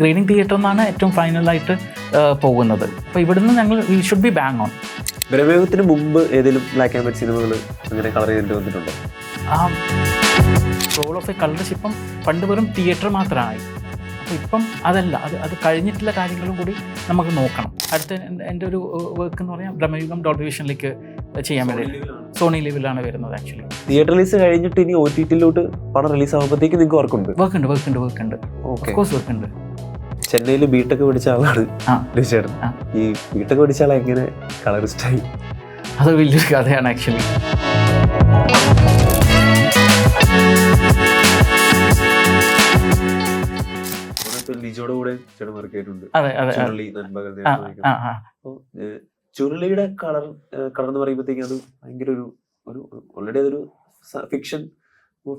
Grading theatre എന്നാണ് ഏറ്റവും ഫൈനലായിട്ട് പോകുന്നത്. അപ്പോൾ ഇവിടുന്ന് ഞങ്ങൾ we should be bang on. ബ്രഹ്മയുഗത്തിന് മുമ്പ് ഏതെങ്കിലും ബ്ലാക്ക് ആൻഡ് വൈറ്റ് സിനിമകൾ അങ്ങനെ കളർ ചെയ്തിട്ട് വന്നിട്ടുണ്ടോ? റോൾ ഓഫ് എ കളർസ് ഇപ്പം പണ്ട് വെറും തിയേറ്റർ മാത്രമായി. അപ്പോൾ ഇപ്പം അതല്ല, അത് കഴിഞ്ഞിട്ടുള്ള കാര്യങ്ങളും കൂടി നമുക്ക് നോക്കണം. അടുത്ത എൻ്റെ ഒരു വർക്ക് എന്ന് പറഞ്ഞാൽ ബ്രഹ്മയുഗം ഡോൾബി വിഷനിലേക്ക് ചെയ്യാൻ വേണ്ടി സോണി ലെവലാണ് വരുന്നത്. ആക്ച്വലി തിയേറ്റർ റിലീസ് കഴിഞ്ഞിട്ട് ഇനി OTT-ലോട്ട് പടം റിലീസ് ആകുമ്പോഴത്തേക്ക് നിങ്ങൾക്ക് വർക്കുണ്ട്? വർക്കുണ്ട്. Of course വർക്കുണ്ട്. ചെന്നൈയിൽ ബിടെക് പഠിച്ച ആളാണ് ചേട്ടൻ. ഈ ബിടെക് പഠിച്ച ആളെ എങ്ങനെ കളറിസ്റ്റായി? അത് വലിയൊരു കഥയാണ് ആക്ച്വലി. ലിജോയുടെ കൂടെ ചേട്ടൻ വർക്ക് ചെയ്തിട്ടുണ്ട്. ചുരുളിയുടെ കളർ എന്ന് പറയുമ്പോഴത്തേക്ക് അത് ഭയങ്കര ഒരു ഓൾറെഡി അതൊരു ഫിക്ഷൻ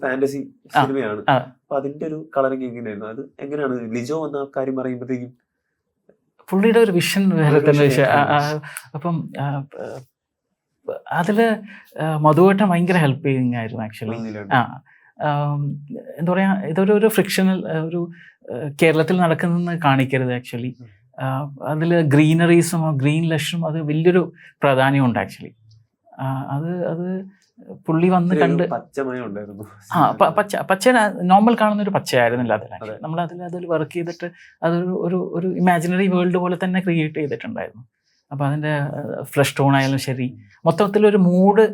ഫാന്റസി സിനിമയാണ്. അപ്പൊ അതിന്റെ ഒരു കളറിങ് എങ്ങനെയായിരുന്നു? അത് എങ്ങനെയാണ് ലിജോ എന്ന കാര്യം പറയുമ്പോഴത്തേക്കും? പുള്ളിയുടെ ഒരു വിഷൻ വേറെ തന്നെ വിഷയം. അപ്പം അതില് മധുവേട്ടൻ ഭയങ്കര ഹെൽപ്പ് ചെയ്യുന്ന ആയിരുന്നു ആക്ച്വലി. എന്താ പറയാ, ഇതൊരു ഫ്രിക്ഷണൽ ഒരു കേരളത്തിൽ നടക്കുന്നതെന്ന് കാണിക്കരുത് ആക്ച്വലി. അതിൽ ഗ്രീനറീസും ഗ്രീൻ ലഷും അത് വലിയൊരു പ്രാധാന്യമുണ്ട് ആക്ച്വലി. അത് പുള്ളി വന്ന് കണ്ട് പച്ച നോർമൽ കാണുന്ന ഒരു പച്ചയായിരുന്നില്ല അതിൽ. നമ്മൾ അതിൽ വർക്ക് ചെയ്തിട്ട് അതൊരു ഇമാജിനറി വേൾഡ് പോലെ തന്നെ ക്രിയേറ്റ് ചെയ്തിട്ടുണ്ടായിരുന്നു. അപ്പോൾ അതിൻ്റെ ഫ്രഷ് ടോൺ ആയാലും ശരി, മൊത്തത്തിലൊരു മൂഡ്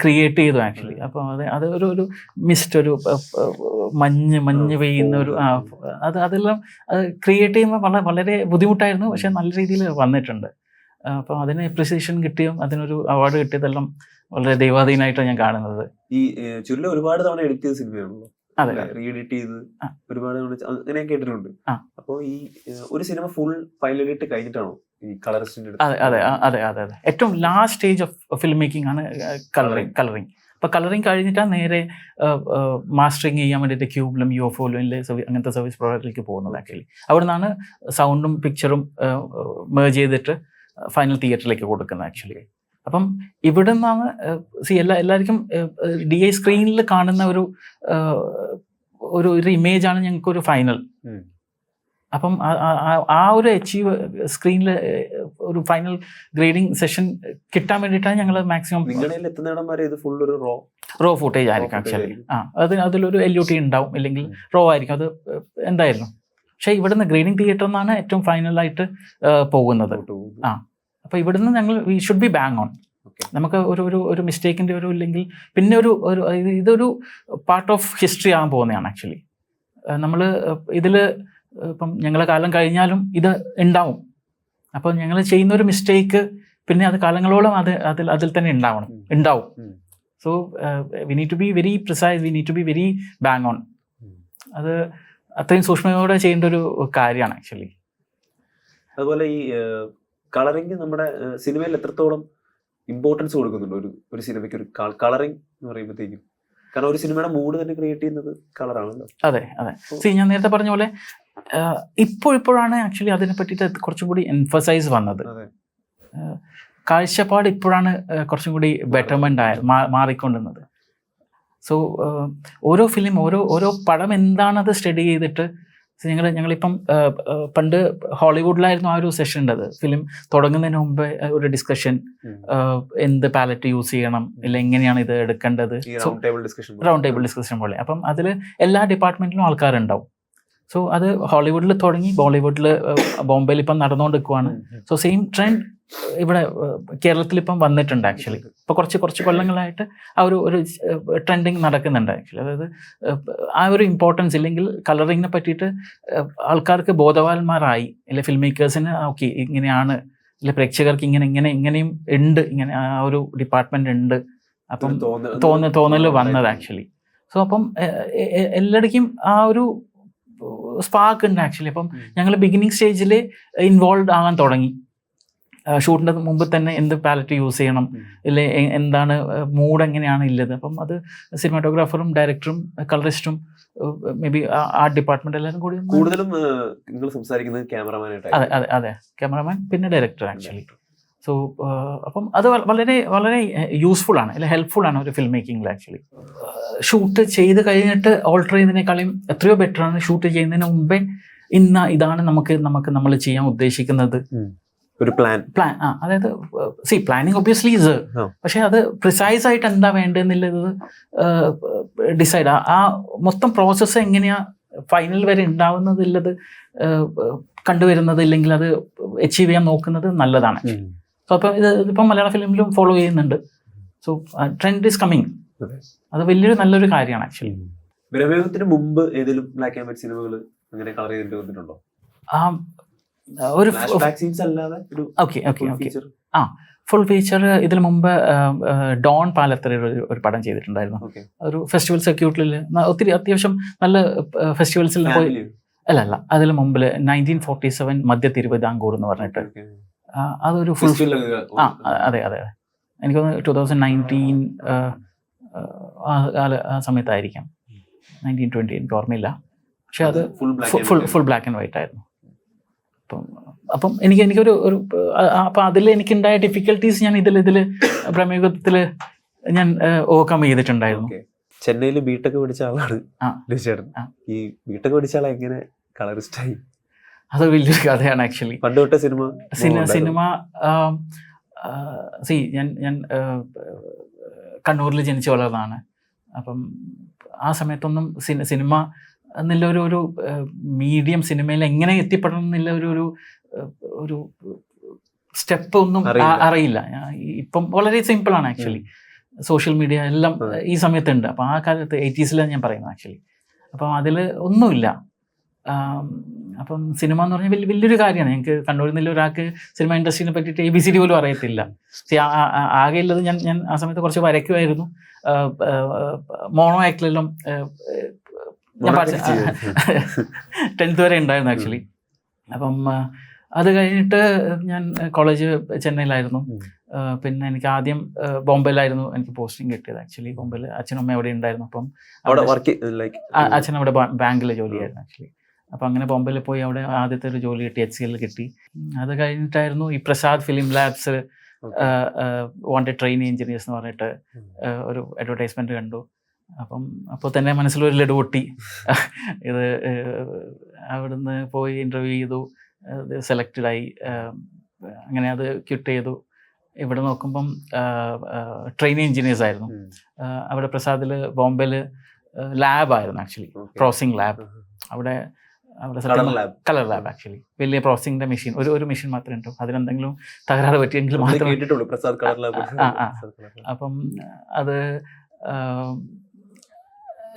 ക്രിയേറ്റ് ചെയ്തു ആക്ച്വലി. അപ്പോൾ അത് ഒരു മിസ്റ്റ്, ഒരു മഞ്ഞ് പെയ്യുന്ന ഒരു അതെല്ലാം അത് ക്രിയേറ്റ് ചെയ്യുമ്പോൾ വളരെ ബുദ്ധിമുട്ടായിരുന്നു. പക്ഷെ നല്ല രീതിയിൽ വന്നിട്ടുണ്ട്. അപ്പോൾ അതിന് അപ്രിസിയേഷൻ കിട്ടിയും അതിനൊരു അവാർഡ് കിട്ടിയതെല്ലാം വളരെ ദൈവാധീനമായിട്ടാണ് ഞാൻ കാണുന്നത്. ഈ ചുരുള ഒരുപാട് തവണ എഡിറ്റ് ചെയ്ത സിനിമയാണല്ലോ. റീ എഡിറ്റ് ചെയ്ത് ഒരുപാട് അങ്ങനെ കേട്ടിട്ടുണ്ട്. അപ്പോൾ ഈ ഒരു സിനിമ ഫുൾ ഫൈനൽ എഡിറ്റ് കഴിഞ്ഞിട്ടാണോ ഈ കളറിസ്റ്റിന്റെ? അതെ. ഏറ്റവും last stage of film making ആണ് കളറിങ്. അപ്പോൾ കളറിങ് കഴിഞ്ഞിട്ടാണ് നേരെ മാസ്റ്ററിങ് ചെയ്യാൻ വേണ്ടിയിട്ട് ക്യൂബിലും UFOയിലും അങ്ങനത്തെ സർവീസ് പ്രൊവൈഡറിലേക്ക് പോകുന്നത് ആക്ച്വലി. അവിടെ നിന്നാണ് സൗണ്ടും പിക്ചറും മേർജ് ചെയ്തിട്ട് ഫൈനൽ തിയേറ്ററിലേക്ക് കൊടുക്കുന്നത് ആക്ച്വലി. അപ്പം ഇവിടെ നിന്നാണ് എല്ലാവർക്കും DI സ്ക്രീനിൽ കാണുന്ന ഒരു ഇമേജാണ് ഞങ്ങൾക്കൊരു ഫൈനൽ. അപ്പം ആ ഒരു അച്ചീവ് സ്ക്രീനിൽ ഒരു ഫൈനൽ ഗ്രേഡിംഗ് സെഷൻ കിട്ടാൻ വേണ്ടിയിട്ടാണ് ഞങ്ങൾ മാക്സിമം റോ ഫുട്ടേജ് ആയിരിക്കും ആക്ച്വലി. അതിലൊരു LUT ഉണ്ടാവും, ഇല്ലെങ്കിൽ റോ ആയിരിക്കും. അത് എന്തായിരുന്നു. പക്ഷേ ഇവിടുന്ന് ഗ്രേഡിംഗ് തിയേറ്റർ എന്നാണ് ഏറ്റവും ഫൈനലായിട്ട് പോകുന്നത്. അപ്പോൾ ഇവിടുന്ന് ഞങ്ങൾ we should be bang on. നമുക്ക് ഒരു മിസ്റ്റേക്കിൻ്റെ ഇല്ലെങ്കിൽ പിന്നെ ഇതൊരു പാർട്ട് ഓഫ് ഹിസ്റ്ററി ആകാൻ പോകുന്നതാണ് ആക്ച്വലി. നമ്മൾ ഇതിൽ ഇപ്പം ഞങ്ങളെ കാലം കഴിഞ്ഞാലും ഇത് ഉണ്ടാവും. അപ്പോൾ ഞങ്ങൾ ചെയ്യുന്ന ഒരു മിസ്റ്റേക്ക് പിന്നെ അത് കാലങ്ങളോളം അതിൽ തന്നെ ഉണ്ടാവും. So we need to be very precise, we need to be very bang on. അത് അത്രയും സൂക്ഷ്മതയോടെ ചെയ്യേണ്ട ഒരു കാര്യമാണ് ആക്ച്വലി. അതുപോലെ ഈ കളറിങ് നമ്മുടെ സിനിമയിൽ എത്രത്തോളം ഇമ്പോർട്ടൻസ് കൊടുക്കുന്നുണ്ട് ഒരു സിനിമയ്ക്ക്? ഒരു കളറിങ് എന്ന് പറയുമ്പോഴത്തേക്കും, കാരണം ഒരു സിനിമയുടെ മൂഡ് തന്നെ ക്രിയേറ്റ് ചെയ്യുന്നത് കളറാണല്ലോ. അതെ. ഞാൻ നേരത്തെ പറഞ്ഞ പോലെ ഇപ്പോഴാണ് ആക്ച്വലി അതിനെ പറ്റിയിട്ട് കുറച്ചും കൂടി എംഫസൈസ് വന്നത്. കാഴ്ചപ്പാട് ഇപ്പോഴാണ് കുറച്ചും കൂടി ബെറ്റർമെന്റ് മാറിക്കൊണ്ടുന്നത്. സോ ഓരോ ഫിലിം ഓരോ പടം എന്താണത് സ്റ്റഡി ചെയ്തിട്ട് ഞങ്ങളിപ്പം പണ്ട് ഹോളിവുഡിലായിരുന്നു ആ ഒരു സെഷൻ ഉണ്ടത്. ഫിലിം തുടങ്ങുന്നതിന് മുമ്പ് ഒരു ഡിസ്കഷൻ, എന്ത് പാലറ്റ് യൂസ് ചെയ്യണം, ഇല്ല എങ്ങനെയാണ് ഇത് എടുക്കേണ്ടത്, റൗണ്ട് ടേബിൾ ഡിസ്കഷൻ പോലെ. അപ്പം അതിൽ എല്ലാ ഡിപ്പാർട്ട്മെന്റിലും ആൾക്കാരുണ്ടാവും. സോ അത് ഹോളിവുഡിൽ തുടങ്ങി ബോളിവുഡിൽ ബോംബെയിൽ ഇപ്പം നടന്നുകൊണ്ടിരിക്കുവാണ്. സോ സെയിം ട്രെൻഡ് ഇവിടെ കേരളത്തിൽ ഇപ്പം വന്നിട്ടുണ്ട് ആക്ച്വലി. ഇപ്പോൾ കുറച്ച് കൊല്ലങ്ങളായിട്ട് ആ ഒരു ട്രെൻഡിങ് നടക്കുന്നുണ്ട് ആക്ച്വലി. അതായത് ആ ഒരു ഇമ്പോർട്ടൻസ്, ഇല്ലെങ്കിൽ കളറിങ്ങിനെ പറ്റിയിട്ട് ആൾക്കാർക്ക് ബോധവാന്മാരായി, ഇല്ല ഫിലിം മേക്കേഴ്സിന് ഓക്കെ ഇങ്ങനെയാണ്, ഇല്ല പ്രേക്ഷകർക്ക് ഇങ്ങനെയും ഉണ്ട്, ഇങ്ങനെ ആ ഒരു ഡിപ്പാർട്ട്മെന്റ് ഉണ്ട്. അപ്പം തോന്നൽ വന്നത് ആക്ച്വലി. സോ അപ്പം എല്ലായിടയ്ക്കും ആ ഒരു സ്പാർക്ക് ഉണ്ട് ആക്ച്വലി. അപ്പം ഞങ്ങൾ ബിഗിനിങ് സ്റ്റേജിൽ ഇൻവോൾവ് ആകാൻ തുടങ്ങി. ഷൂട്ടിൻ്റെ മുമ്പ് തന്നെ എന്ത് പാലറ്റ് യൂസ് ചെയ്യണം, ഇല്ലേ എന്താണ് മൂഡ് എങ്ങനെയാണ് ഉള്ളത്. അപ്പം അത് സിനിമാറ്റോഗ്രാഫറും ഡയറക്ടറും കളറിസ്റ്റും മേ ബി ആർട്ട് ഡിപ്പാർട്ട്മെന്റ് എല്ലാവരും കൂടി കൂടുതലും നിങ്ങൾ സംസാരിക്കുന്നത് ക്യാമറമാനായിട്ട്. അതെ ക്യാമറമാൻ പിന്നെ ഡയറക്ടർ ആക്ച്വലി. സോ അപ്പം അത് വളരെ വളരെ യൂസ്ഫുൾ ആണ്, അല്ലെങ്കിൽ ഹെൽപ്ഫുൾ ആണ് ഒരു ഫിലിം മേക്കിങ്ങിൽ ആക്ച്വലി. ഷൂട്ട് ചെയ്ത് കഴിഞ്ഞിട്ട് ഓൾട്ടർ ചെയ്യുന്നതിനേക്കാളും എത്രയോ ബെറ്ററാണ് ഷൂട്ട് ചെയ്യുന്നതിന് മുമ്പേ ഇതാണ് നമ്മൾ ചെയ്യാൻ ഉദ്ദേശിക്കുന്നത് ഒരു പ്ലാൻ. അതായത് പ്ലാനിങ് ഒബ്വിയസ്ലി ഇത്, പക്ഷെ അത് പ്രിസൈസ് ആയിട്ട് എന്താ വേണ്ടതെന്നുള്ളത് ഡിസൈഡ് ആ മൊത്തം പ്രോസസ്സ് എങ്ങനെയാ ഫൈനൽ വരെ ഉണ്ടാവുന്നതില്ലത് കണ്ടുവരുന്നത്, ഇല്ലെങ്കിൽ അത് അച്ചീവ് ചെയ്യാൻ നോക്കുന്നത് നല്ലതാണ്. സോ അപ്പം ഇതിപ്പം മലയാള ഫിലിമിലും ഫോളോ ചെയ്യുന്നുണ്ട്. So trend is coming. അത് വലിയൊരു നല്ലൊരു കാര്യമാണ് ആക്ച്വലി. വിരവേഗത്തിന് മുമ്പ് ഏതെങ്കിലും ബ്ലാക്ക് ആൻഡ് വൈറ്റ് സിനിമകൾ അങ്ങനെ കളർ ചെയ്തിട്ട് വന്നിട്ടുണ്ടോ? ഒരു ഫുൾ ഫീച്ചർ ഇതിനു മുമ്പ് ഡോൺ പാലത്തറ ഒരു പടം ചെയ്തിട്ടുണ്ടായിരുന്നു. ഒരു ഫെസ്റ്റിവൽ സർക്യൂട്ടിൽ ഒത്തിരി അത്യാവശ്യം നല്ല ഫെസ്റ്റിവൽസിൽ പോയി. അല്ല അതിന് മുമ്പിൽ 1947 മധ്യ തിരുവിതാംകൂർ എന്ന് പറഞ്ഞിട്ട് അതൊരു ഫുൾ അതെ എനിക്ക് തോന്നുന്നു 2019 ആ സമയത്തായിരിക്കാം, 1920 എനിക്ക് ഓർമ്മയില്ല. പക്ഷെ അത് ഫുൾ ബ്ലാക്ക് ആൻഡ് വൈറ്റ് ആയിരുന്നു. അപ്പം എനിക്കൊരു അപ്പം അതിൽ എനിക്കുണ്ടായ ഡിഫിക്കൽട്ടീസ് ഞാൻ ഇതിൽ പ്രമേഹത്തിൽ ഞാൻ ഓവർകം ചെയ്തിട്ടുണ്ടായിരുന്നു. ചെന്നൈയിൽ ബിടെക് പഠിച്ച ആളാണ് ചേട്ടൻ. ഈ ബിടെക് പഠിച്ച ആളെ എങ്ങനെ കളറിസ്റ്റായി? അത് വലിയൊരു കഥയാണ് ആക്ച്വലി. പണ്ട് തൊട്ടേ സിനിമ ഞാൻ കണ്ണൂരിൽ ജനിച്ചു വളർന്നതാണ്. അപ്പം ആ സമയത്തൊന്നും സിനിമ എന്നുള്ള ഒരു മീഡിയം സിനിമയിൽ എങ്ങനെ എത്തിപ്പെടണം എന്നുള്ള ഒരു സ്റ്റെപ്പ് ഒന്നും അറിയില്ല. ഇപ്പം വളരെ സിമ്പിളാണ് ആക്ച്വലി. സോഷ്യൽ മീഡിയ എല്ലാം ഈ സമയത്തുണ്ട്. അപ്പം ആ കാലത്ത് 80s ഞാൻ പറയുന്നത് ആക്ച്വലി. അപ്പം അതിൽ ഒന്നുമില്ല. അപ്പം സിനിമ എന്ന് പറഞ്ഞാൽ വലിയൊരു കാര്യമാണ്. ഞങ്ങൾക്ക് കണ്ണൂരിൽ നിന്നുള്ള ഒരാൾക്ക് സിനിമ ഇൻഡസ്ട്രീനെ പറ്റിയിട്ട് ABCD പോലും അറിയത്തില്ല. ആകെ ഉള്ളത് ഞാൻ ആ സമയത്ത് കുറച്ച് വരയ്ക്കുമായിരുന്നു. മോണോ ആക്ടിലെല്ലാം ഞാൻ 10th വരെ ഉണ്ടായിരുന്നു ആക്ച്വലി. അപ്പം അത് കഴിഞ്ഞിട്ട് ഞാൻ കോളേജ് ചെന്നൈയിലായിരുന്നു. പിന്നെ എനിക്ക് ആദ്യം ബോംബെയിലായിരുന്നു എനിക്ക് പോസ്റ്റിംഗ് കിട്ടിയത് ആക്ച്വലി. ബോംബെയിൽ അച്ഛനും അമ്മ അവിടെ ഉണ്ടായിരുന്നു. അപ്പം അച്ഛൻ അവിടെ ബാങ്കിൽ ജോലിയായിരുന്നു ആക്ച്വലി. അപ്പം അങ്ങനെ ബോംബെയിൽ പോയി അവിടെ ആദ്യത്തെ ഒരു ജോലി കിട്ടി, HCL കിട്ടി. അത് കഴിഞ്ഞിട്ടായിരുന്നു ഈ Prasad film labs wanted trainee engineers എന്ന് പറഞ്ഞിട്ട് ഒരു അഡ്വർടൈസ്മെൻറ്റ് കണ്ടു. അപ്പോൾ തന്നെ മനസ്സിലൊരു ലഡു പൊട്ടി. ഇത് അവിടുന്ന് പോയി ഇൻ്റർവ്യൂ ചെയ്തു, സെലക്റ്റഡായി. അങ്ങനെ അത് ക്വിറ്റ് ചെയ്തു. ഇവിടെ നോക്കുമ്പം ട്രെയിനി എഞ്ചിനീയേഴ്സ് ആയിരുന്നു. അവിടെ പ്രസാദിൽ ബോംബെയിൽ ലാബായിരുന്നു ആക്ച്വലി, പ്രോസസിങ് ലാബ്. അവിടെ കളർ ലാബ് ആക്ച്വലി. വലിയ പ്രോസസിങ്ങിൻ്റെ മെഷീൻ, ഒരു മെഷീൻ മാത്രമേ ഉണ്ടോ. അതിനെന്തെങ്കിലും തകരാറ് പറ്റിയെങ്കിൽ മാത്രമേ. അപ്പം അത്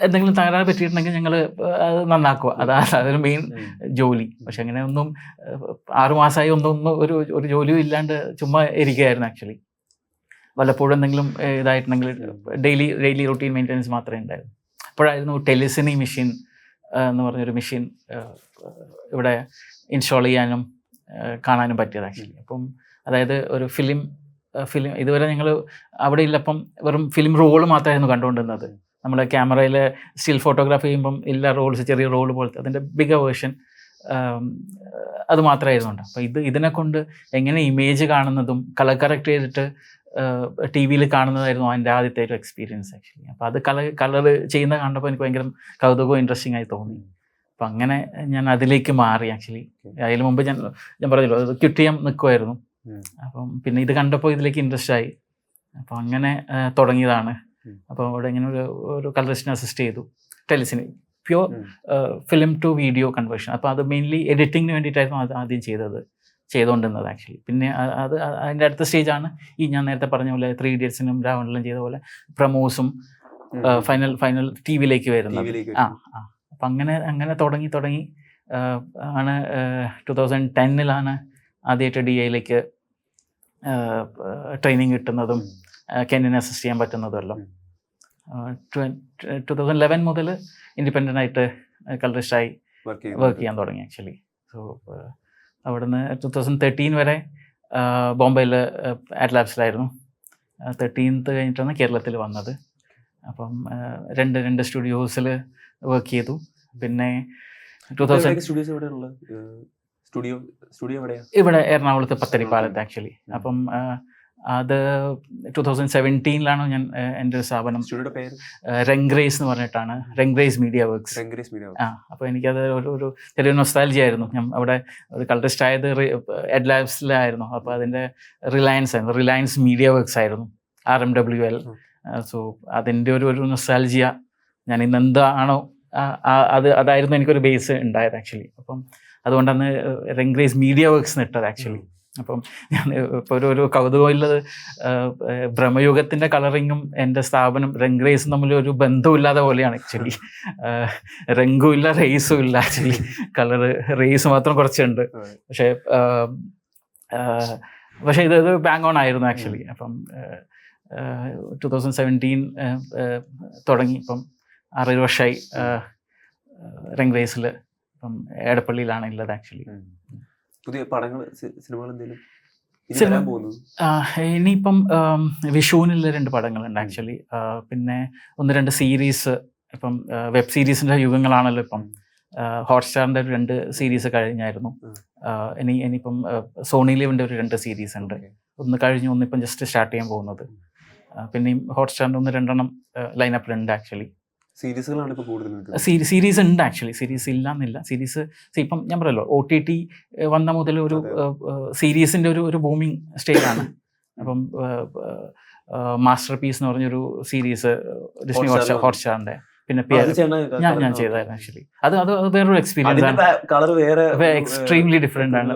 എന്തെങ്കിലും തകരാറ് പറ്റിയിട്ടുണ്ടെങ്കിൽ ഞങ്ങൾ അത് നന്നാക്കുക. അതൊരു മെയിൻ ജോലി. പക്ഷെ അങ്ങനെ ഒന്നും 6 മാസമായി ഒന്നും ഒരു ജോലിയും ഇല്ലാണ്ട് ചുമ്മാ ഇരിക്കുകയായിരുന്നു ആക്ച്വലി. വല്ലപ്പോഴും എന്തെങ്കിലും ഇതായിട്ടുണ്ടെങ്കിൽ ഡെയിലി റൂട്ടീൻ മെയിൻ്റെനൻസ് മാത്രമേ ഉണ്ടായിരുന്നു. അപ്പോഴായിരുന്നു ടെലിസിനി മെഷീൻ എന്ന് പറഞ്ഞൊരു മെഷീൻ ഇവിടെ ഇൻസ്റ്റാൾ ചെയ്യാനും കാണാനും പറ്റിയത് ആക്ച്വലി. അപ്പം അതായത് ഒരു ഫിലിം ഇതുവരെ ഞങ്ങൾ അവിടെ ഇല്ലപ്പം വെറും ഫിലിം റോള് മാത്രമായിരുന്നു കണ്ടുകൊണ്ടിരുന്നത്. നമ്മൾ ക്യാമറയിൽ സ്റ്റിൽ ഫോട്ടോഗ്രാഫി ചെയ്യുമ്പം എല്ലാ റോൾസ്, ചെറിയ റോൾ പോലത്തെ അതിൻ്റെ ബിഗർ വേർഷൻ അത് മാത്രമായിരുന്നുണ്ട്. അപ്പോൾ ഇതിനെ കൊണ്ട് എങ്ങനെ ഇമേജ് കാണുന്നതും കളർ കറക്റ്റ് ചെയ്തിട്ട് TV-യിൽ കാണുന്നതായിരുന്നു അതിൻ്റെ ആദ്യത്തെ ഒരു എക്സ്പീരിയൻസ് ആക്ച്വലി. അപ്പോൾ അത് കളർ ചെയ്യുന്ന കണ്ടപ്പോൾ എനിക്ക് ഭയങ്കര കൗതുകവും ഇൻട്രസ്റ്റിംഗ് ആയി തോന്നി. അപ്പം അങ്ങനെ ഞാൻ അതിലേക്ക് മാറി ആക്ച്വലി. അതിന് മുമ്പ് ഞാൻ പറഞ്ഞല്ലോ അത് ക്വിറ്റ് ചെയ്യാൻ നിൽക്കുമായിരുന്നു. അപ്പം പിന്നെ ഇത് കണ്ടപ്പോൾ ഇതിലേക്ക് ഇൻട്രസ്റ്റ് ആയി. അപ്പോൾ അങ്ങനെ തുടങ്ങിയതാണ്. അപ്പോൾ അവിടെ ഇങ്ങനെ ഒരു കളറിസ്റ്റിനെ അസിസ്റ്റ് ചെയ്തു. Telecine pure film to video conversion. അപ്പോൾ അത് മെയിൻലി എഡിറ്റിങ്ങിന് വേണ്ടിയിട്ടായിരുന്നു അത് ആദ്യം ചെയ്തുകൊണ്ടിരുന്നത് ആക്ച്വലി. പിന്നെ അത് അതിൻ്റെ അടുത്ത സ്റ്റേജാണ് ഈ ഞാൻ നേരത്തെ പറഞ്ഞ പോലെ 3 Idiotsനും രാവണനിലും ചെയ്ത പോലെ പ്രമോസും ഫൈനൽ TV-യിലേക്ക് വരുന്നത്. അപ്പം അങ്ങനെ തുടങ്ങി ആണ് 2010-ലാണ് ആദ്യമായിട്ട് DIയിലേക്ക് ട്രെയിനിങ് കിട്ടുന്നതും കെന്നിനെ അസിസ്റ്റ് ചെയ്യാൻ പറ്റുന്നതുമല്ലോ. 2011 മുതൽ ഇൻഡിപെൻഡൻ്റ് ആയിട്ട് കളറിസ്റ്റായി വർക്ക് ചെയ്യാൻ തുടങ്ങി ആക്ച്വലി. സോ അവിടുന്ന് 2013 വരെ ബോംബെയിൽ ആറ്റ് ലാബ്സിലായിരുന്നു. 13th കഴിഞ്ഞിട്ടാണ് കേരളത്തിൽ വന്നത്. അപ്പം രണ്ട് സ്റ്റുഡിയോസിൽ വർക്ക് ചെയ്തു. പിന്നെ 2000 ഇവിടെ എറണാകുളത്ത് പത്തരിപ്പാലത്ത് ആക്ച്വലി. അപ്പം അത് 2017 ഞാൻ എൻ്റെ ഒരു സ്ഥാപനം സ്റ്റുഡിയോയുടെ പേര് റെങ്ഗ്രേസ് എന്ന് പറഞ്ഞിട്ടാണ്, റെങ്ഗ്രേസ് മീഡിയ വർക്ക്സ്. അപ്പോൾ എനിക്കത് ഒരു ചെറിയൊരു നൊസ്റ്റാൾജി ആയിരുന്നു. ഞാൻ അവിടെ ഒരു കളറിസ്റ്റ് ആയത് എഡ് ലാബ്സിലായിരുന്നു. അപ്പോൾ അതിൻ്റെ റിലയൻസ് മീഡിയ വർക്ക്സ് ആയിരുന്നു, RMWL. സോ അതിൻ്റെ ഒരു നൊസ്റ്റാൾജിയ. ഞാൻ ഇന്ന് എന്താണോ അതായിരുന്നു എനിക്കൊരു ബേസ് ഉണ്ടായത് ആക്ച്വലി. അപ്പം അതുകൊണ്ടാണ് റെങ്ഗ്രേസ് മീഡിയ വർക്ക്സ് ഇട്ടത് ആക്ച്വലി. അപ്പം ഞാൻ ഇപ്പോൾ ഒരു കൗതുകമുള്ളത്, ബ്രഹ്മയുഗത്തിൻ്റെ കളറിങ്ങും എൻ്റെ സ്ഥാപനം റെങ്ഗ്രേസും തമ്മിൽ ഒരു ബന്ധമില്ലാതെ പോലെയാണ് ആക്ച്വലി. റെങ്കും ഇല്ല, റേസും ഇല്ല ആക്ച്വലി. കളറ് റേസ് മാത്രം കുറച്ചുണ്ട്. പക്ഷേ ഇത് ബാങ് ഓൺ ആയിരുന്നു ആക്ച്വലി. അപ്പം 2017 തുടങ്ങി. ഇപ്പം 6 വർഷമായി റെങ്ഗ്രേസിൽ. ഇപ്പം എടപ്പള്ളിയിലാണ് ഉള്ളത് ആക്ച്വലി. പുതിയ പടങ്ങൾ, സിനിമകൾ എന്തെങ്കിലും ഇനിയിപ്പം വിഷുവിനുള്ള 2 പടങ്ങളുണ്ട് ആക്ച്വലി. പിന്നെ 1-2 സീരീസ്. ഇപ്പം വെബ് സീരീസിൻ്റെ യുഗങ്ങളാണല്ലോ ഇപ്പം. ഹോട്ട്സ്റ്റാറിൻ്റെ 2 സീരീസ് കഴിഞ്ഞായിരുന്നു. ഇനിയിപ്പം സോണി ലിവിൻ്റെ 2 സീരീസ് ഉണ്ട്. ഒന്ന് കഴിഞ്ഞു, ഒന്നിപ്പം ജസ്റ്റ് സ്റ്റാർട്ട് ചെയ്യാൻ പോകുന്നത്. പിന്നെയും ഹോട്ട്സ്റ്റാറിൻ്റെ 1-2 ലൈനപ്പിലുണ്ട് ആക്ച്വലി. സീരീസുകളാണ് ഇപ്പോൾ കൂടുതൽ. സീരീസ് ഉണ്ട് ആക്ച്വലി, സീരീസ് ഇല്ലാന്നില്ല. സീരീസ് ഇപ്പം ഞാൻ പറയല്ലോ, OTT വന്ന മുതൽ ഒരു സീരീസിൻ്റെ ഒരു ബൂമിങ് സ്റ്റേജാണ്. അപ്പം മാസ്റ്റർ പീസ് എന്ന് പറഞ്ഞൊരു സീരീസ് ഡിസ്നി ഹോട്ട്സ്റ്റാറിൻ്റെ. പിന്നെ ഞാൻ ചെയ്തായിരുന്നു ആക്ച്വലി. അത് വേറൊരു എക്സ്പീരിയൻസ് ആണ്. എക്സ്ട്രീംലി ഡിഫറെന്റ് ആണ്.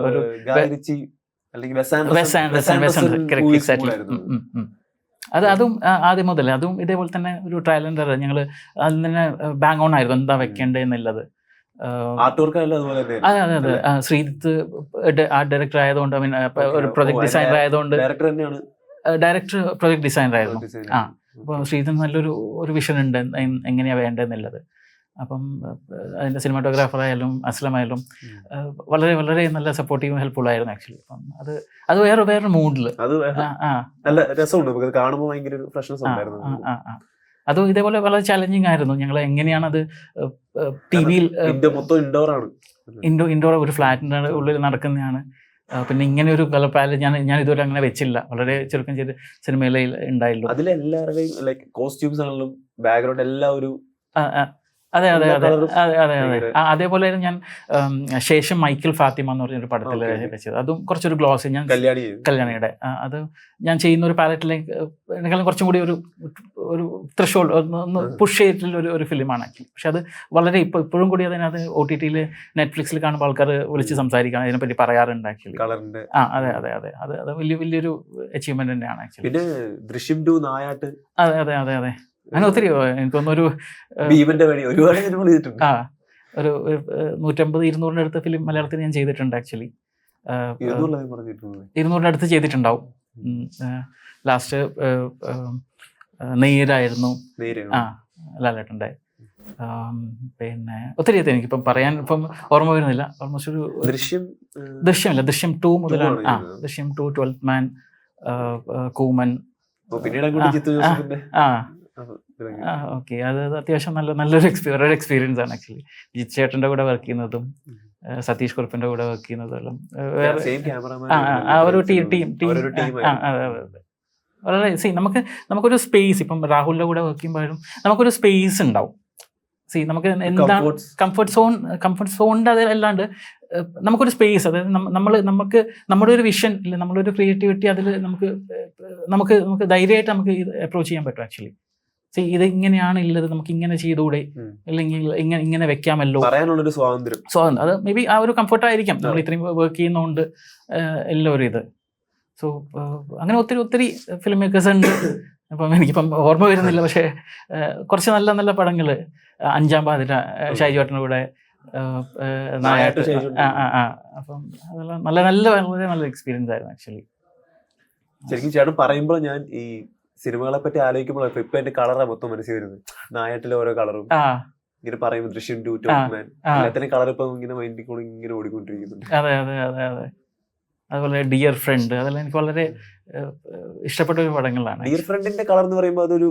ഒരു അതും ആദ്യം മുതൽ അതും ഇതേപോലെ തന്നെ ഒരു ട്രയൽ ആൻഡ് എറർ. ഞങ്ങൾ അതിൽ തന്നെ ബാങ് ഓൺ ആയിരുന്നു എന്താ വെക്കേണ്ടതെന്നുള്ളത്. അതെ അതെ അതെ. ശ്രീജിത്ത് ആർട്ട് ഡയറക്ടർ ആയതുകൊണ്ട്, ഐ മീൻ ഒരു പ്രൊജക്ട് ഡിസൈനർ ആയതുകൊണ്ട്, ഡയറക്ടർ പ്രൊജക്ട് ഡിസൈനർ ആയിരുന്നു. അപ്പോൾ ശ്രീജിത്ത് നല്ലൊരു വിഷൻ ഉണ്ട് എങ്ങനെയാണ് വേണ്ടതെന്നുള്ളത്. അപ്പം അതിൻ്റെ സിനിമാറ്റോഗ്രാഫർ ആയാലും അസ്ലം ആയാലും വളരെ വളരെ നല്ല സപ്പോർട്ടീവും ഹെൽപ്ഫുൾ ആയിരുന്നു ആക്ച്വലി. അപ്പം അത് വേറെ മൂഡിൽ അതും ഇതേപോലെ വളരെ ചാലഞ്ചിങ് ആയിരുന്നു. ഞങ്ങൾ എങ്ങനെയാണ് അത് TV-യിൽ ഇൻഡോർ ഒരു ഫ്ലാറ്റിൻ്റെ ഉള്ളിൽ നടക്കുന്നതാണ്. പിന്നെ ഇങ്ങനെ ഒരു കളർ പാലറ്റ് ഞാൻ ഇതുവരെ അങ്ങനെ വെച്ചില്ല. വളരെ ചെറുക്കം ചെയ്ത് സിനിമയിൽ ഉണ്ടായുള്ളൂ. അതിലെല്ലാവരുടെയും ലൈക്ക് കോസ്റ്റ്യൂംസ് ആണെങ്കിലും ബാക്ക്ഗ്രൗണ്ട് എല്ലാം ഒരു അതെ അതെ അതെ അതെ അതെ അതെ. അതേപോലെ ഞാൻ ശേഷം മൈക്കിൾ ഫാത്തിമ എന്ന് പറഞ്ഞൊരു പടത്തിൽ വെച്ചത്. അതും കുറച്ചൊരു ഗ്ലോസ് ഞാൻ കല്യാണിയുടെ അത് ഞാൻ ചെയ്യുന്ന ഒരു പാലറ്റിലേക്ക് എന്നെക്കാളും കുറച്ചും കൂടി ഒരു ത്രഷോൾഡ് ഒന്ന് പുഷ് ചെയ്തിട്ടുള്ള ഒരു ഫിലിമാണ് ആക്ച്വലി. പക്ഷെ അത് വളരെ ഇപ്പോഴും കൂടി അതിനകത്ത് OTT-യിൽ നെറ്റ്ഫ്ലിക്സിൽ കാണുമ്പോൾ ആൾക്കാർ വിളിച്ച് സംസാരിക്കാൻ അതിനെപ്പറ്റി പറയാറുണ്ട് ആക്ച്വലി. അതെ അതെ അതെ. അത് വലിയൊരു അച്ചീവ്മെന്റ് തന്നെയാണ് ആക്ച്വലി. പിന്നെ ദൃശ്യം 2 നായാട്ട്. അതെ അതെ അതെ അതെ. അങ്ങനെ ഒത്തിരി എനിക്കൊന്നൊരു ഒരു 150-200 അടുത്ത് ഫിലിം മലയാളത്തിൽ ഞാൻ ചെയ്തിട്ടുണ്ട് ആക്ച്വലി. 200 അടുത്ത് ചെയ്തിട്ടുണ്ടാവും. ലാസ്റ്റ് നെയ്യരായിരുന്നു ലാലേട്ടൻ്റെ. പിന്നെ ഒത്തിരി എനിക്കിപ്പം പറയാൻ ഇപ്പം ഓർമ്മ വരുന്നില്ല. ഓൾമോസ്റ്റ് ഒരു ദൃശ്യമില്ല, ദൃശ്യം 2 മുതലാണ്. ദൃശ്യം 2, 12th Man, കൂമൻ. ഓക്കെ. അത് അത്യാവശ്യം നല്ലൊരു എക്സ്പീരിയൻസ് ആണ് ആക്ച്വലി. ജിത്ത് ചേട്ടൻ്റെ കൂടെ വർക്ക് ചെയ്യുന്നതും സതീഷ് കുറുപ്പിന്റെ കൂടെ വർക്ക് ചെയ്യുന്നതെല്ലാം ഒരു ടീം വളരെ നമുക്കൊരു സ്പേസ്. ഇപ്പം രാഹുലിന്റെ കൂടെ വർക്ക് ചെയ്യുമ്പോഴും നമുക്കൊരു സ്പേസ് ഉണ്ടാവും. നമുക്ക് എന്താണ് കംഫർട്ട് സോണിൻ്റെ അതല്ലാണ്ട് നമുക്കൊരു സ്പേസ്, അതായത് നമുക്ക് നമ്മുടെ ഒരു വിഷൻ ഇല്ല, നമ്മുടെ ഒരു ക്രിയേറ്റിവിറ്റി അതിൽ നമുക്ക് ധൈര്യമായിട്ട് നമുക്ക് അപ്രോച്ച് ചെയ്യാൻ പറ്റും ആക്ച്വലി. ഇത് ഇങ്ങനെയാണ് ഉള്ളത്, നമുക്ക് ഇങ്ങനെ ചെയ്തുകൂടെ, അല്ലെങ്കിൽ ഇങ്ങനെ വെക്കാമല്ലോ, പറയാനുള്ളൊരു സ്വാതന്ത്ര്യം. അത് മേ ബി ആ ഒരു കംഫർട്ടായിരിക്കാം നമ്മൾ ഇത്രയും വർക്ക് ചെയ്യുന്നതുകൊണ്ട് എല്ലാവരും ഇത്. സോ അങ്ങനെ ഒത്തിരി ഫിലിം മേക്കേഴ്സ് ഉണ്ട്. അപ്പം എനിക്കിപ്പം ഓർമ്മ വരുന്നില്ല, പക്ഷേ കുറച്ച് നല്ല നല്ല പടങ്ങൾ. 5-ാം പാതിര ഷൈജുവേട്ടൻ്റെ കൂടെ, നായാട്ട്. അപ്പം അതെല്ലാം വളരെ നല്ല എക്സ്പീരിയൻസ് ആയിരുന്നു ആക്ച്വലി. ശരിക്കും ചേട്ടൻ പറയുമ്പോൾ ഞാൻ ഈ സിനിമകളെ പറ്റി ആലോചിക്കുമ്പോൾ ഇപ്പൊ എന്റെ കളറാ മൊത്തം മനസ്സിൽ വരുന്നത്. നായാട്ടിലെ ഓരോ കളറും ഇങ്ങനെ പറയുമ്പോൾ ദൃശ്യം 2, 12th Man, എല്ലാത്തിനും കളർ ഇപ്പൊ ഇങ്ങനെ മൈൻഡിൽ കൂടെ ഇങ്ങനെ ഓടിക്കൊണ്ടിരിക്കുന്നുണ്ട്. അതെ അതെ അതെ അതെ. അതുപോലെ ഡിയർ ഫ്രണ്ട്, അതെല്ലാം എനിക്ക് വളരെ ഇഷ്ടപ്പെട്ട ഒരു പടങ്ങളാണ്. ഡിയർ ഫ്രണ്ടിന്റെ കളർ എന്ന് പറയുമ്പോൾ അതൊരു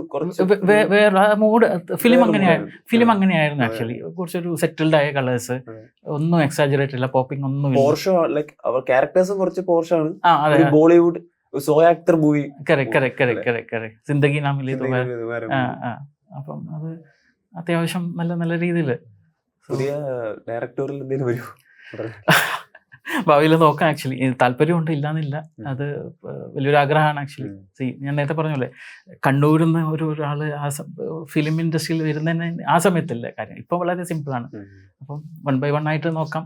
വേറെ മൂഡ്. ഫിലിം അങ്ങനെയായിരുന്നു ആക്ച്വലി. കുറച്ചൊരു സെറ്റിൽഡ് ആയ കളേഴ്സ്, ഒന്നും എക്സാജറേറ്റ് ഇല്ല, പോപ്പിംഗ് ഒന്നും. പോർഷോ ലൈക്ക് അവർ ക്യാരക്ടേഴ്സും കുറച്ച് പോർഷാണ്. Bollywood so actor movie. സിന്ദഗി നാമിലെ അപ്പം അത് അത്യാവശ്യം നല്ല നല്ല രീതിയിൽ പുതിയ ഡയറക്ടോറിയൽ എന്തെങ്കിലും വരുമോ? ഭാവിയിൽ നോക്കാം. ആക്ച്വലി താല്പര്യമുണ്ട്, ഇല്ലാന്നില്ല. അത് വലിയൊരു ആഗ്രഹമാണ് ആക്ച്വലി. ഞാൻ നേരത്തെ പറഞ്ഞല്ലേ, കണ്ണൂരിൽ നിന്ന് ഒരാൾ ആ ഫിലിം ഇൻഡസ്ട്രിയിൽ വരുന്നതിന് ആ സമയത്തില്ല കാര്യം. ഇപ്പം വളരെ സിമ്പിളാണ്. അപ്പം 1 by 1 ആയിട്ട് നോക്കാം.